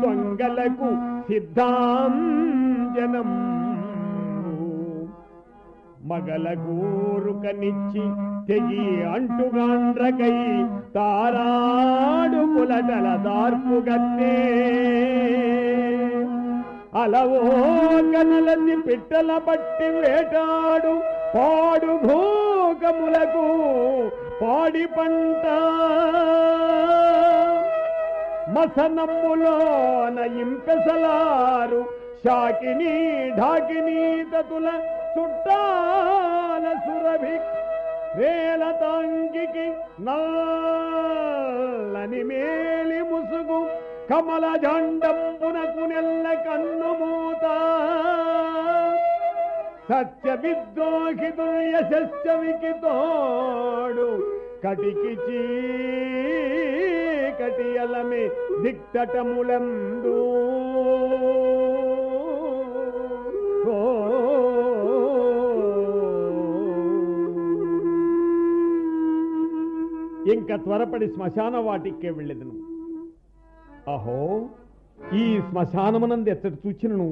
దొంగలకు సిద్ధాంజనం మగలగూరుకనిచ్చి తెగి అంటుగాండ్రకై తారాడు కులటల దార్పుగన్నే అలవో కనలసి పిట్టల బట్టి వేటాడు పాడు భోగములకు పాడి పంట మసనమ్ములోన ఇంపెసలారు శాకిని ఢాకిని తతుల చుట్టాల సురభి వేల తాంగికి నల్లని మేలి ముసుగు కమల జండంబునకు నెల్ల కన్నుమూత సత్య విద్రోహితుడు యశస్వికి తోడు కటికి చీకటియలమే దిక్తటములందు ఇంకా త్వరపడి శ్మశాన వాటికే వెళ్ళేదను. అహో, ఈ శ్మశానమునందు ఎత్తటి చూచినను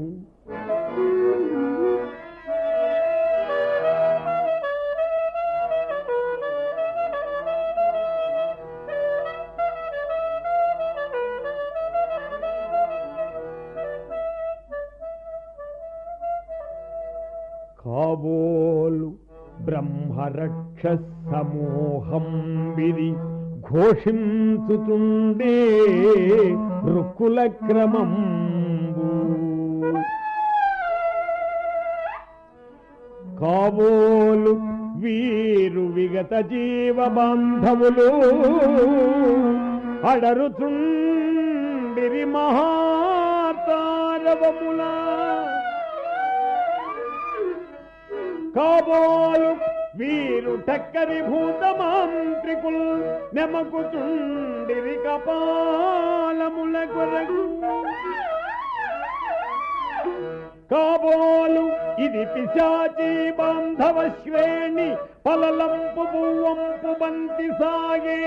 కాబోలు బ్రహ్మరక్ష సమూహం విరి ఘోషించుతుండే రుక్కుల క్రమంబు కాబోలు వీరు విగత జీవ బాంధవులు అడరుచుండిరి మహాతారవముల కాబోలు వీరు టక్కరి భూత మాంత్రికుల్ నెమకుచుండిరి కపాలముల కొరకు కాబోలు ఇది పిశాచి బాంధవ శ్రేణి పలలంపు పువ్వంపు బంతి సాగే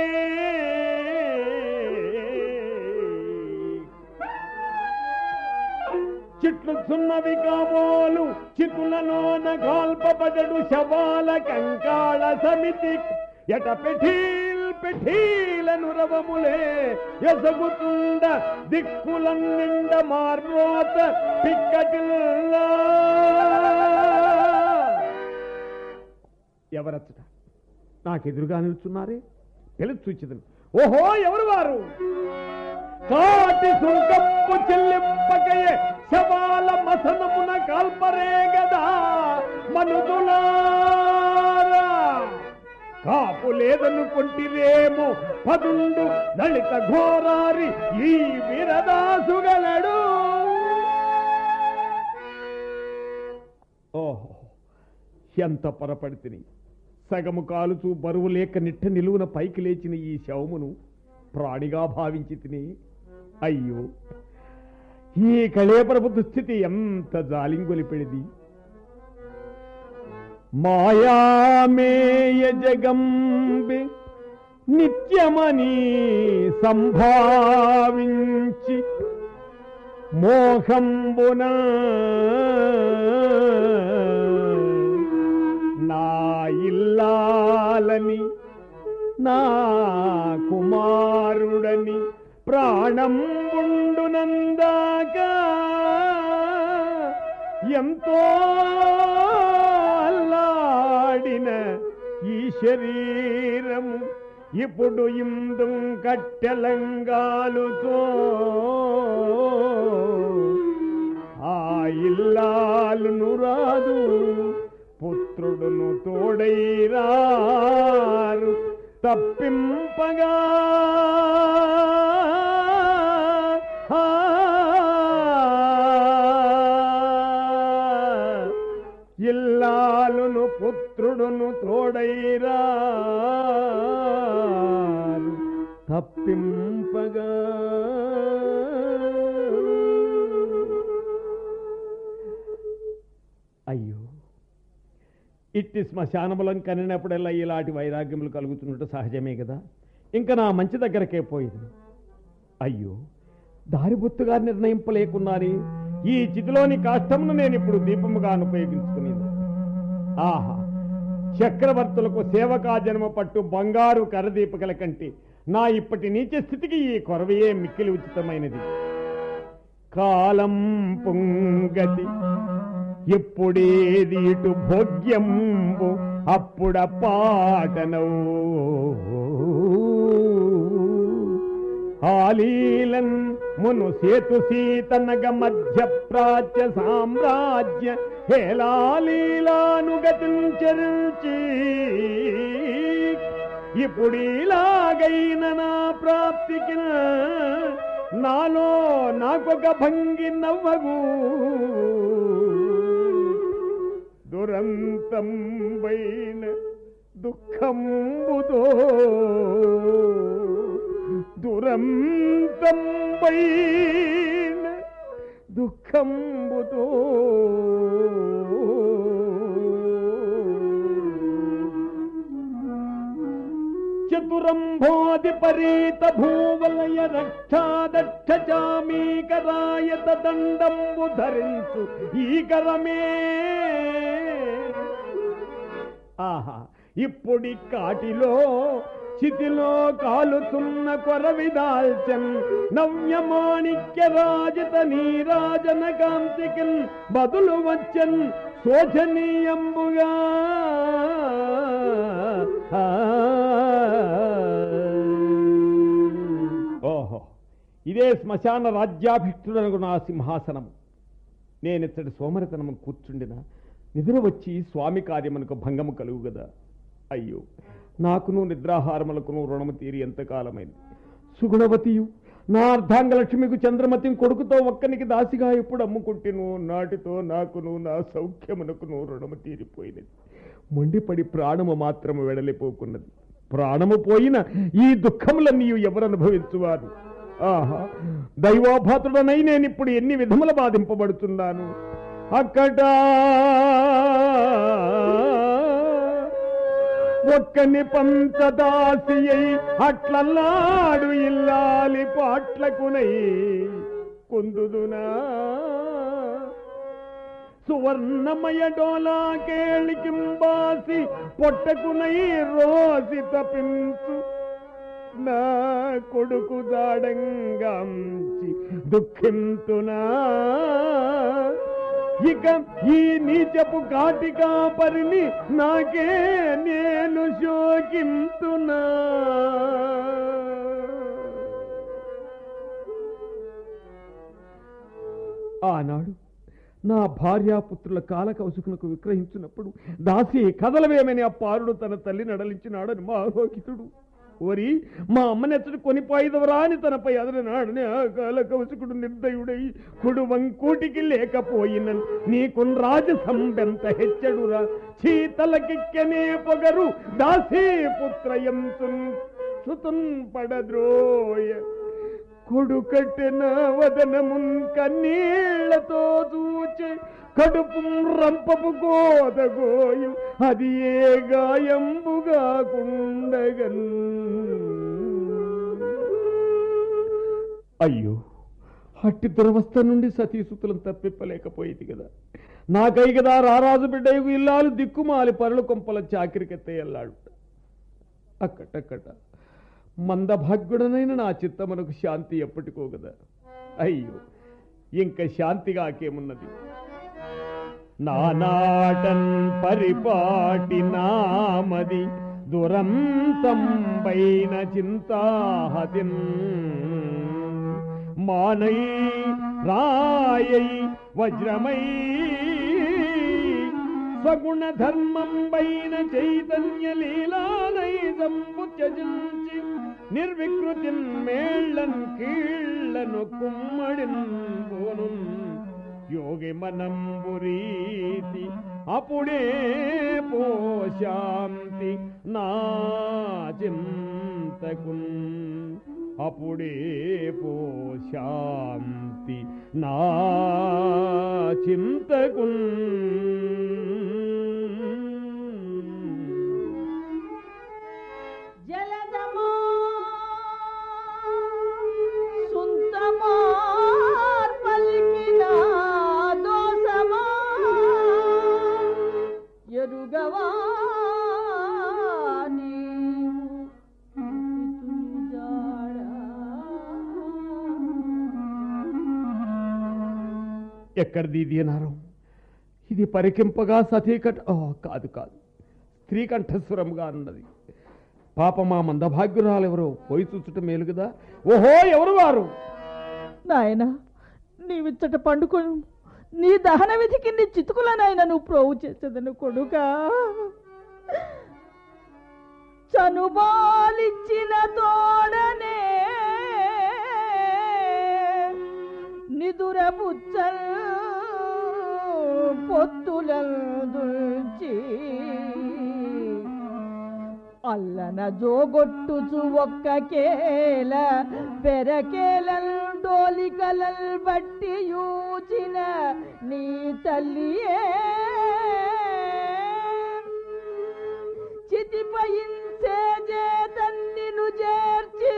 చిట్లు సున్నవి కాబోలు చితులలోన గాల్పబడడు శవాల కంకాళ సమితి ఎట పెఠీలను రవములే ఎసగుతుండ దిక్కులన్నిండ మార్మోత పిక్కటిల్లా ఎవరచ్చట నాకెదురుగా నిల్చున్నారే పిలిచి చూచిదను. ఓహో, ఎవరు వారు? కాటి సుంకప్పు చెల్లింపకయే శవాల మసనమున కాల్పరే గదా మనుదులారా కాపు లేదనుకుంటిరేమో పదుండు లలిత ఘోరారి ఈ వీరదాసుగలడు. ఓహో, ఎంత పొరపడితిని! సగము కాలుచూ బరువు లేక నిట్ట నిలువున పైకి లేచిన ఈ శవమును ప్రాణిగా భావించి తిని, అయ్యో, ఈ కళేపరపు దుస్థితి ఎంత జాలింగొలిపెడిది! మాయామేయ జగంబి నిత్యమని సంభావించి మోహంబున నా ఇల్లాలని నా కుమారుడని ప్రాణం ఉండునందాక ఎంతో అల్లాడిన ఈ శరీరము ఇప్పుడు ఇందు కట్టెలంగాలుతో ఆ ఇల్లాలును రాదు పుత్రుడును తోడైరారు తప్పింపగా ఇల్లాలును పుత్రుడును తోడైరారు తప్పింపగా అయ్యో, ఇట్టి శ్మశానములం కనినప్పుడల్లా ఇలాంటి వైరాగ్యములు కలుగుతున్నట్టు సహజమే కదా. ఇంకా నా మంచి దగ్గరకే పోయింది. అయ్యో, దారిబొత్తుగా నిర్ణయింపలేకున్నాని ఈ చితిలోని కాష్టమును నేను ఇప్పుడు దీపముగా ఉపయోగించుకునేది. ఆహా, చక్రవర్తులకు సేవకా జన్మ పట్టు బంగారు కరదీపకల కంటే నా ఇప్పటి నీచ స్థితికి ఈ కొరవయే మిక్కిలి ఉచితమైనది. కాలం పొంగతి ఎప్పుడేది ఇటు భోగ్యంబు అప్పుడ పాటనవు ఆలీలన్ మును సేతు సీతనగ మధ్య ప్రాచ్య సామ్రాజ్య హేళాలీలానుగతించరించి ఇప్పుడిలాగైన నా ప్రాప్తికి నాలో నాకొక భంగి నవ్వగు దురంతం వైన దుఃఖంబుతో దురంతం వైన దుఃఖంబుతో చతురంభోధిపరీత భూవలయ రక్షాదక్ష చామీకరాయత దండంబు ధరించు ఈ కరమే. ఆహా, ఇప్పుడి కాటిలో చితిలో కాలుతున్న కొరవిదాల్చన్ నవ్యమాణిక్య రాజత నీరాజన కాంతికన్ బదులు వచ్చన్ శోచనీయంబుగా. ఓహో, ఇదే శ్మశాన రాజ్యాభిష్టుడనగు నా సింహాసనము. నేనిచ్చటి సోమరితనము కూర్చుండిన నిద్ర వచ్చి స్వామి కార్యమునకు భంగము కలుగు కదా. అయ్యో, నాకును నిద్రాహారములకును రుణము తీరి ఎంతకాలమైంది. సుగుణవతియు నా అర్ధాంగలక్ష్మికు చంద్రమతి కొడుకుతో ఒక్కనికి దాసిగా ఎప్పుడు అమ్ముకుంటేను నాటితో నాకును నా సౌఖ్యమునకును రుణము తీరిపోయినది. మొండిపడి ప్రాణము మాత్రము వెడలిపోకున్నది. ప్రాణము పోయిన ఈ దుఃఖములన్నీ ఎవరు అనుభవించువారు? ఆహా, దైవోభాతుడనై నేనిప్పుడు ఎన్ని విధముల బాధింపబడుతున్నాను. అక్కడ ఒక్కని పంచదాసి అయి అట్లల్లాడు ఇల్లాలి పాట్లకునై కొందుదునా సువర్ణమయ డోలా కేళికింబాసి పొట్టకునై రోసి తపించు నా కొడుకు దాడంగాంచి దుఃఖింతునా. ఇక ఈ నీచపు కాటికా పరిని నాకే నేను శోకింతునా. ఆనాడు నా భార్యాపుత్రుల కాలకౌసుకునకు విక్రహించినప్పుడు దాసి కదలవేమని ఆ పారుడు తన తల్లి నడలించినాడని మహాలోకితుడు. ఓరి, మా అమ్మనెచ్చడు కొనిపోయిదవరా అని తనపై అదరనాడని ఆ కాలకౌసుకుడు నిర్దయుడై కుడు వంకూటికి లేకపోయిన నీకున్ రాజసంబెంత హెచ్చడురా. చీతలకిక్కనే పొగరు దాసీ పుత్రయం సుతున్ పడద్రోయ కొడుకట్టెన వదనమున్ కన్నీళ్లతో చూచే కడుపు రంపపు కోదగోయు అది ఏ గాయంబుగా కుండగన్. అయ్యో, హట్టి దురవస్థ నుండి సతీసుతులను తప్పిప్పలేకపోయింది కదా. నాకై కదా రారాజు బిడ్డకు ఇల్లాలు దిక్కుమాలి పరులు కొంపల చాకిరికెత్తేయల్లాడు. అక్కటక్కట మందభాగ్యుడనైన నా చిత్తమునకు శాంతి ఎప్పటికో కదా. అయ్యో, ఇంక శాంతిగా ఆకేమున్నది. నానాటన్ పరిపాటి నామది దురంతంబైన చింతాహతిన్ మానై రాయై వజ్రమై స్వగుణ ధర్మంబైన చైతన్య లీలానై సంపుత్యజించి నిర్వికృతిన్ మేళ్ళన్ కీళ్లను కుమ్మడిన్ పోను యోగి మనంబురీతి అప్పుడే పోశాంతి నా చింతకున్. అప్పుడే పోశాంతి నా చింతకున్. ఎరుగవాని ఎక్కడిది ఇది అనారం? ఇది పరికింపగా సతీకట కాదు కాదు, స్త్రీ కంఠస్వరంగా ఉన్నది. పాప మా మందభాగ్యురాలెవరో పోయి చూచుట మేలు కదా. ఓహో, ఎవరు వారు? నాయన, నీవిచ్చట పండుకొని నీ దహన విధికి నీ చితుకులనైనా నువ్వు ప్రోవు చేసేదను కొడుకా. చనుబాలిచ్చిన తోడనే నిదుర బుచ్చల్ పొత్తులందుల్చి అల్లన జోగొట్టుచు ఒక్క కేల పెరకేలల్ డోలికలల్ బట్టి యూచిన నీ తల్లియే చితిపయించే చేతన్నిను చేర్చి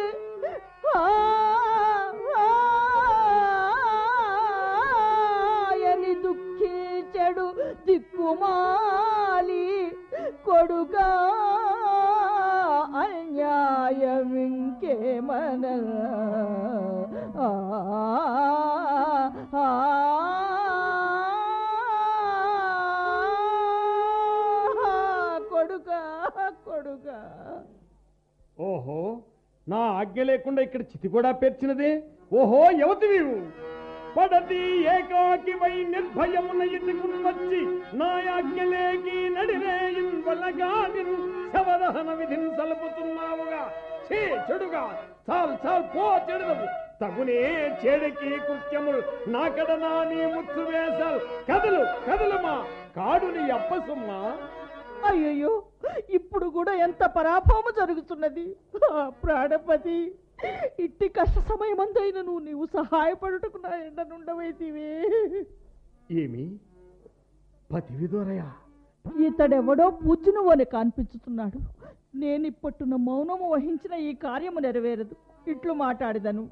ఆయని దుఃఖించెడు దిక్కుమాలి కొడుగా అన్యాయమింకేమన కొడుకా కొడుకా. ఓహో, నా ఆజ్ఞ లేకుండా ఇక్కడ చితి కూడా పేర్చినదే. ఓహో, యువతి నీవు పడతి ఏకాకి వై నిర్భయమున ఇటుకుని వచ్చి నా ఆజ్ఞలేకి నడిరేయిన్ వల్లగాదిన్ శవదహన విధిని సలుపుతున్నావుగా. చే చెడుగా, చాల్ చాల్ పో చెడుదవు. తగునే చెడకి కృత్యములు నాకడనా నీ ముచ్చు వేసల్. కదలు కదలుమా, కాడు నీ అప్పసుమ్మా. అయ్యయ్యో, ఇప్పుడు కూడా ఎంత పరాభవము జరుగుతున్నది. ప్రాణపతి, ఇట్టి కష్ట సమయమందైన నీవు సహాయపడుటకు నా ఎండనుండవైతివే. ఏమి పతివిదోరయా? ఇతడెవడో పూజ్యును అని కనిపించుతున్నాడు. నేనిప్పట్టున మౌనము వహించిన ఈ కార్యము నెరవేరదు. ఇట్లు మాట్లాడిదను.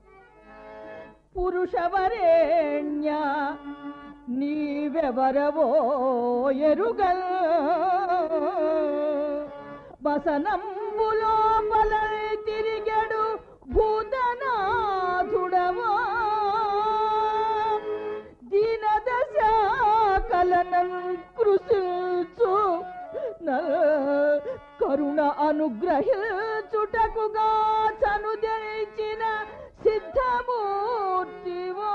పురుషవరేణ్య నీవెవరవో ఎరుగల్ వసనంబులోపల తిరిగడు భూతనాథుడవో దీనదశ కలనం కృషిల్చు కరుణ అనుగ్రహించుటకుగా చనుదెల్చిన సిద్ధమూర్తివో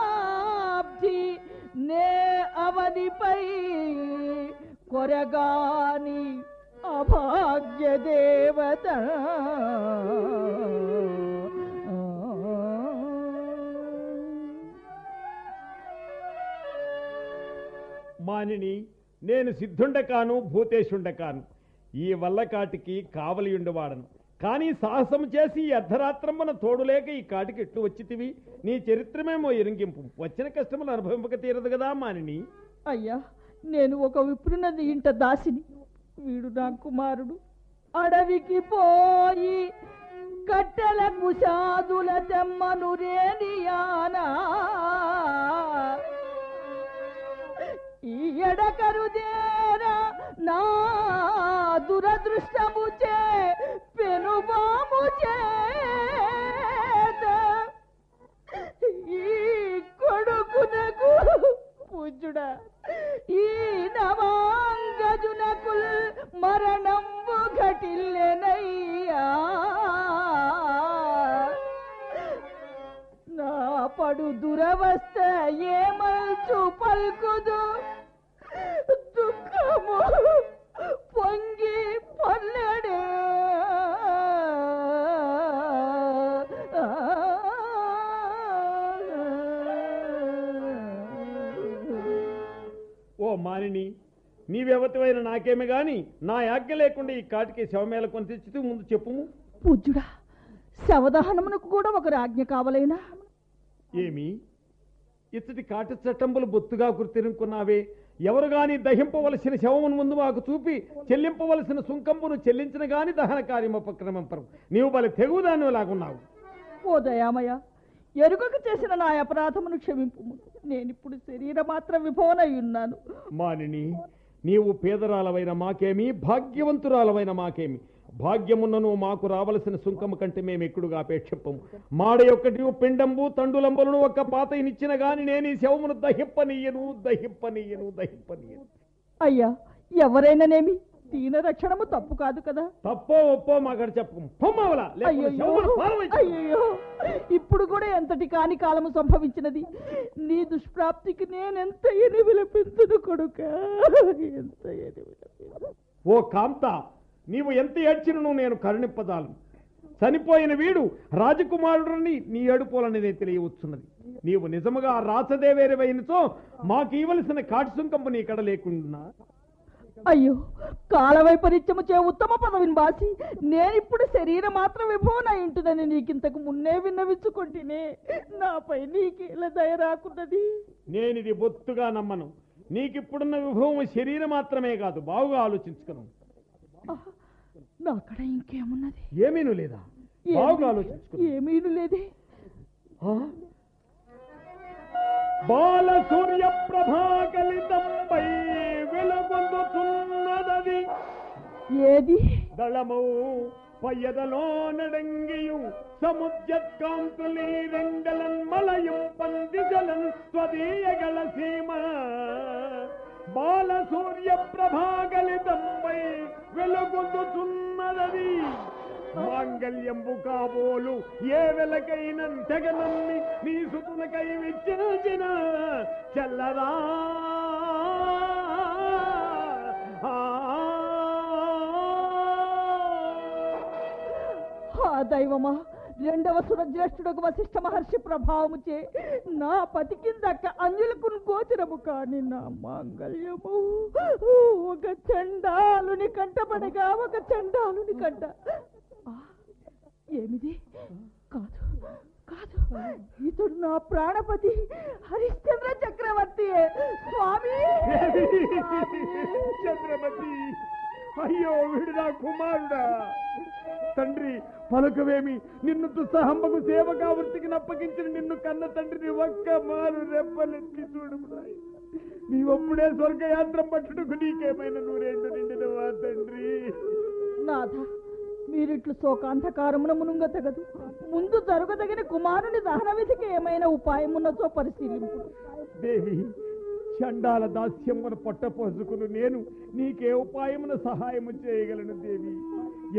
పరమదయాబ్ధి నే అవనిపై కొరగాని అభాగ్య దేవత. మానిని, నేను సిద్ధుండ కాను, భూతేశుండ కాను. ఈ వల్లకాటికి కావలియుండవాడను. కానీ సాహసం చేసి ఈ అర్ధరాత్రమ్మన తోడులేక ఈ కాటికి ఎట్లు వచ్చితివి? నీ చరిత్రమేమో ఎరింగింపు. వచ్చిన కష్టములు అనుభవింపక తీరదు కదా మానిని. అయ్యా, నేను ఒక విప్రునది ఇంట దాసిని. వీడు నా కుమారుడు. అడవికి పోయి కట్టెల కుషాదుల తెమ్మను రేనియానా ఈ ఎడకరుదేరా నా దురదృష్టము చే పెనుబాము చేత ఈ కొడుకునకు పూజ్యుడా ఈ నవాంగజునకు మరణంబు ఘటిల్లెనయ్యా. నా పడు దురవస్థ ఏమల్చు పల్కుదు దుఃఖము పొంగి పల్లెడు. ఓ మానిని, నీవెవతివైన నాకేమి గాని నా ఆజ్ఞ లేకుండా ఈ కాటికి శవమేళ కొని తెచ్చితూ ముందు చెప్పుము. పూజ్యుడా, శవదహనమునకు కూడా ఒక రాజ్ఞ కావలేనా? ఏమి ఇచ్చటి కాటి చట్టంబులు బొత్తుగా గుర్తిరుకున్నావే? ఎవరు గాని దహింపవలసిన శవమును ముందు మాకు చూపి చెల్లింపవలసిన సుంకంపును చెల్లించిన గాని దహన కార్యముపక్రమంపరు. నీవు బలి తెగుదాన్ని లాగున్నావు. ఓ దయామయ, ఎరుగక చేసిన నా అపరాధమును క్షమింపు. నేనిప్పుడు శరీరమాత్ర విభవనై ఉన్నాను. మానిని, నీవు పేదరాలవైన మాకేమి, భాగ్యవంతురాలవైన మాకేమి, భాగ్యమున్నను మాకు రావలసిన సుంకము కంటే మేము ఎక్కుడుగా అపేక్షింపము. మాడ యొక్కటి పిండంబు తండులంబులను ఒక్క పాతయినిచ్చిన గాని నేను ఈ శవమును దహింపనీయను. అయ్యా, ఎవరైనానేమి దీన రక్షణము తప్పు కాదు కదా. తప్పో ఒప్పో మాకడ చెప్పు. అయ్యో, ఇప్పుడు కూడా ఎంతటి కాని కాలము సంభవించినది. నీ దుష్ప్రాప్తికి నేనెంత ఎని విలపించును కొడుక, ఎంత ఎని విలపించు. ఓ కాంత, నీవు ఎంత ఏడ్చినను నేను కరుణింపదాలను. చనిపోయిన వీడు రాజకుమారుడిని నీ ఏడుపోలనేది తెలియవచ్చున్నది. నీవు నిజముగా రాసదేవేరవైనచో మాకు ఇవ్వలసిన కాటి సుంకంపు నీ కడ లేకుండా. అయ్యో, కాలవైపరీత్యము చే ఉత్తమ పదవిని బాసి నేనిప్పుడు శరీరం మాత్రం విభవనై ఉంటుందని నీకింతకు మున్నే విన్నవించుకుంటేనే నాపై నీకేలా దయ రాకున్నది. నేనిది బొత్తుగా నమ్మను. నీకిప్పుడున్న విభవం శరీరం మాత్రమే కాదు, బావుగా ఆలోచించుకున్నాను. నాకడ ఇంకేమున్నది? ఏమీను లేదా? బావుగా ఆలోచించుకున్నాను. ఏమీను లేదే. బాల సూర్య ప్రభాకలితంపై వెలుగొందుతున్నదది ఏది? దళమౌ పయ్యదలో నడంగియు సముద్యత్కాంతులీ రెంగలన్ మలయం పందిజలన్ స్వదీయగల సీమ. బాల సూర్య ప్రభాకలితంపై వెలుగొందుతున్నదది మాంగళ్యంబు కాబోలు ఏ వెలకైన తెగనమ్మి నీ సుతులకై విచ్చిన చల్లరా. దైవమా, రెండవ సురజ్యేష్ఠుడకు వశిష్ఠ మహర్షి ప్రభావము చే నా పతి కిందక్క అంజులకు గోచరము కాని నా మాంగళ్యము ఒక చండాలుని కంటపడగా ఒక చండాలుని కంట. ఏమిది? కాదు కాదు, ఇతడు నా ప్రాణపతి హరిశ్చంద్ర చక్రవర్తి. స్వామి చంద్రమతి, అయ్యో వీడు నా కుమారుడా. తండ్రి పలుకవేమి, నిన్ను దుస్సహంబకు సేవకా వృత్తికి నప్పగించిన నిన్ను కన్న తండ్రిని ఒక్క మారు రెప్పలెత్తి చూడు. నీవప్పుడే స్వర్గయాత్ర పట్టుటకు నీకేమైనా నూరేండు నిండినవా తండ్రి? నాథ, మీరిట్లు శోకాంధకారమున మునుంగ తగదు. ముందు జరగదగిన కుమారుని దహన విధికి ఏమైనా ఉపాయం ఉన్నచో పరిశీలింపు. దేవి, చండాల దాస్యమును పొట్టపోసుకును నేను నీకే ఉపాయమున సహాయము చేయగలను దేవి.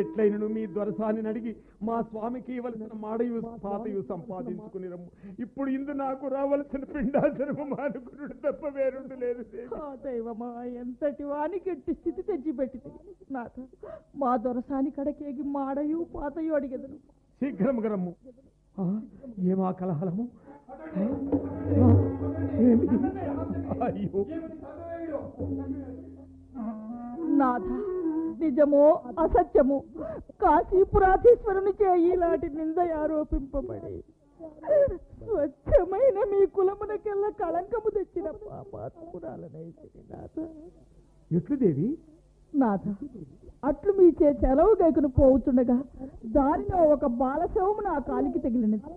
ఎట్లయినను మీ దొరసాని అడిగి మా స్వామికి ఇవ్వలసిన మాడయు పాతయు సంపాదించుకుని రమ్ము. ఇప్పుడు ఇందు నాకు రావలసిన పిండాసనము మానుకునుడు తప్ప వేరుండు లేదు. దైవమా, ఎంతటి వానికి ఎట్టి స్థితి తెచ్చిపెట్టింది. నాథ, మా దొరసాని కడకేగి మాడయు పాతయు అడిగెదను. శీఘ్రము గరమ్ము. ఏమా కలహలము? అయ్యో నాథ, నిజమో అసత్యము కాశీపురాధీశ్వరుని చేయిలాంటి నింద ఆరోపింపబడి స్వచ్ఛమైన మీ కులమునకెల్లా కళంకము తెచ్చిన పాపాత్మురాలనైతే నాథ. ఎట్లు దేవి? నాథ, అట్లు మీ చే చెలవు గైకును పోవుతుండగా దానిలో ఒక బాలశవము నా కాలికి తగిలినది.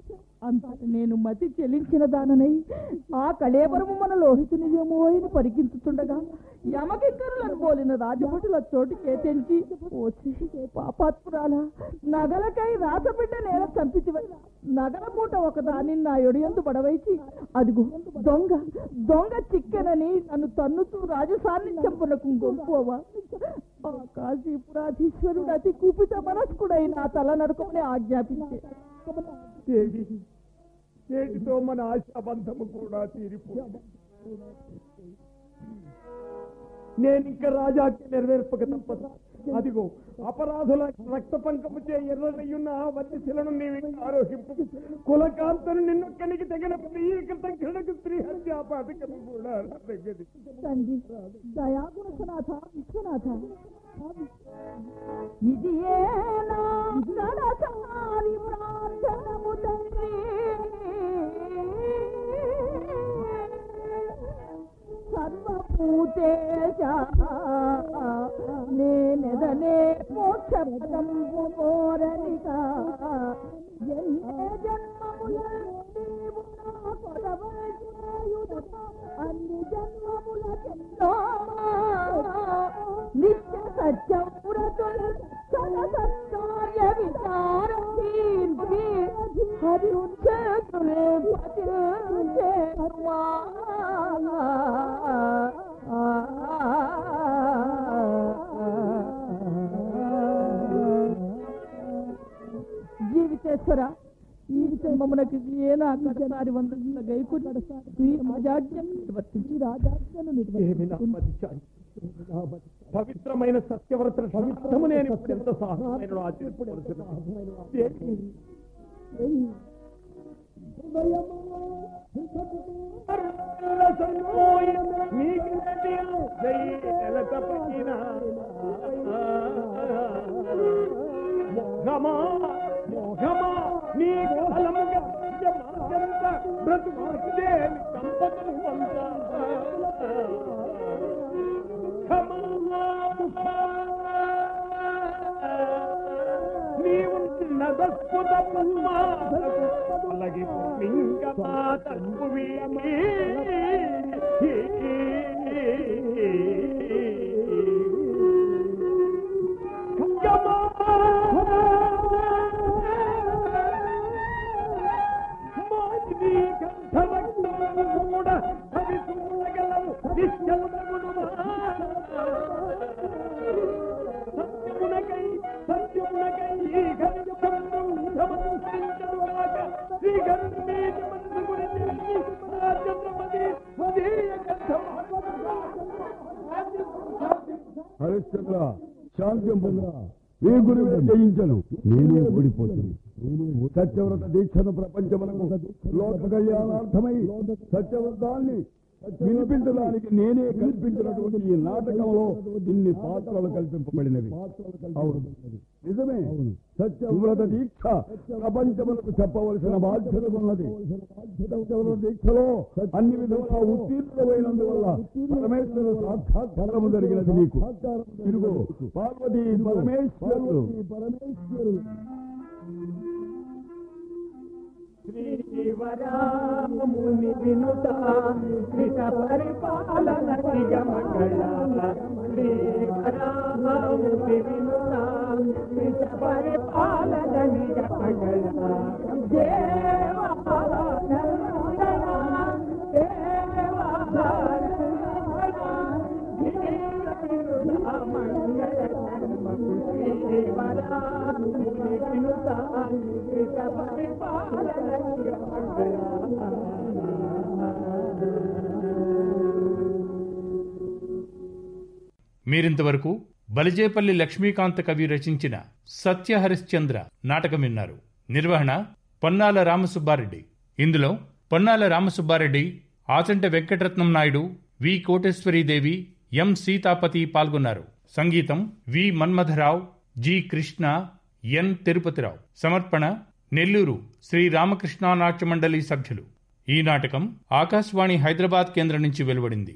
అంతటి నేను మతి చెల్లించిన దాననై ఆ కళేబరము మన లోహితునిదేమో అని పరికించుతుండగా యమకింకరులను పోలిన రాజభటుల చోటుకే తెంచి పోచి పాపాత్పురాల నగలకై రాసబిడ్డ నేల చంపితివ. నగల పూట ఒకదాని నా యొడియందు పడవైచి అదిగో దొంగ దొంగ చిక్కెనని నన్ను తన్నుతూ రాజసాన్ని చెంపునకు గొంపువా. కాశీపురాధీశ్వరుడు అతి కూపిత మనస్కుడై నా తల నరకమని ఆజ్ఞాపించే. దేవి, నేటితో మన ఆశాబంధము కూడా తీరిపోయింది. నేనింక రాజాకి నెరవేర్పక తప్పదు. అదిగో అపరాధుల రక్త పంకము చే ఎర్రనయ్యున్న వన్యశిలను నీవి ఆరోహింపు. కులకాంతను నిన్నొక్కనికి తగిన కృతజ్ఞతకు స్త్రీ హత్యాపాతకము కూడా తగ్గది. తండ్రి దయాగుణనాథ విశ్వనాథ, ఇది ఏనా గణసారి ప్రార్థనము తండ్రి. సర్వభూతేశ నేనెదనే మోక్షపదంబు కోరనిక ఎన్నే జన్మములంటి జీవితేశ్వర ఈ జన్మమునకు ఏనా కడసారి వంద గైకు రాజాజ్ఞను నిర్వర్తించి రాజాజ్ఞను నిర్వర్తించి పవిత్రమైన సత్యవ్రత పవిత్రము నేను ఎంత సాహసమైన నీవు నదస్ఫుత అలాగే కూడా అవి చూడగలవు సత్యమునకై సత్యమునకై ఈ హరిశ్చంద్ర శాంత్యం పొందరా నీ గురువు జయించను నేనే ఓడిపోతుంది సత్యవ్రత దీక్షను ప్రపంచమునకు లోక కళ్యాణార్థమై సత్యవ్రతాన్ని వినిపించడానికి నేనే కల్పించినటువంటి ఈ నాటకంలో ఇన్ని పాత్రలు కల్పింపబడినవి. అవును నిజమే, సత్యవ్రత దీక్ష ప్రపంచములకు చెప్పవలసిన బాధ్యత ఉన్నది. సత్యవ్రత దీక్షలో అన్ని విధంగా ఉత్తీర్ణమైనందువల్ల పరమేశ్వర సాక్షాత్కారము జరిగినది నీకు. ఇదిగో పార్వతీ పరమేశ్వరుడు శ్రీవరాముని వినుత కృత పరిపాలన నిగమగళ శ్రీవరాముని వినుత కృత పరిపాలన నిగమగళ మీరింతవరకు బలిజేపల్లి లక్ష్మీకాంత కవి రచించిన సత్య హరిశ్చంద్ర నాటకం విన్నారు. నిర్వహణ పొన్నాల రామసుబ్బారెడ్డి. ఇందులో పొన్నాల రామసుబ్బారెడ్డి, ఆచంట వెంకటరత్నం నాయుడు, వి కోటేశ్వరీదేవి, ఎం సీతాపతి పాల్గొన్నారు. సంగీతం వి మన్మథరావు, జి కృష్ణ, ఎన్ తిరుపతిరావు. సమర్పణ నెల్లూరు శ్రీ రామకృష్ణ నాట్య మండలి సభ్యులు. ఈ నాటకం ఆకాశవాణి హైదరాబాద్ కేంద్రం నుంచి వెలువడింది.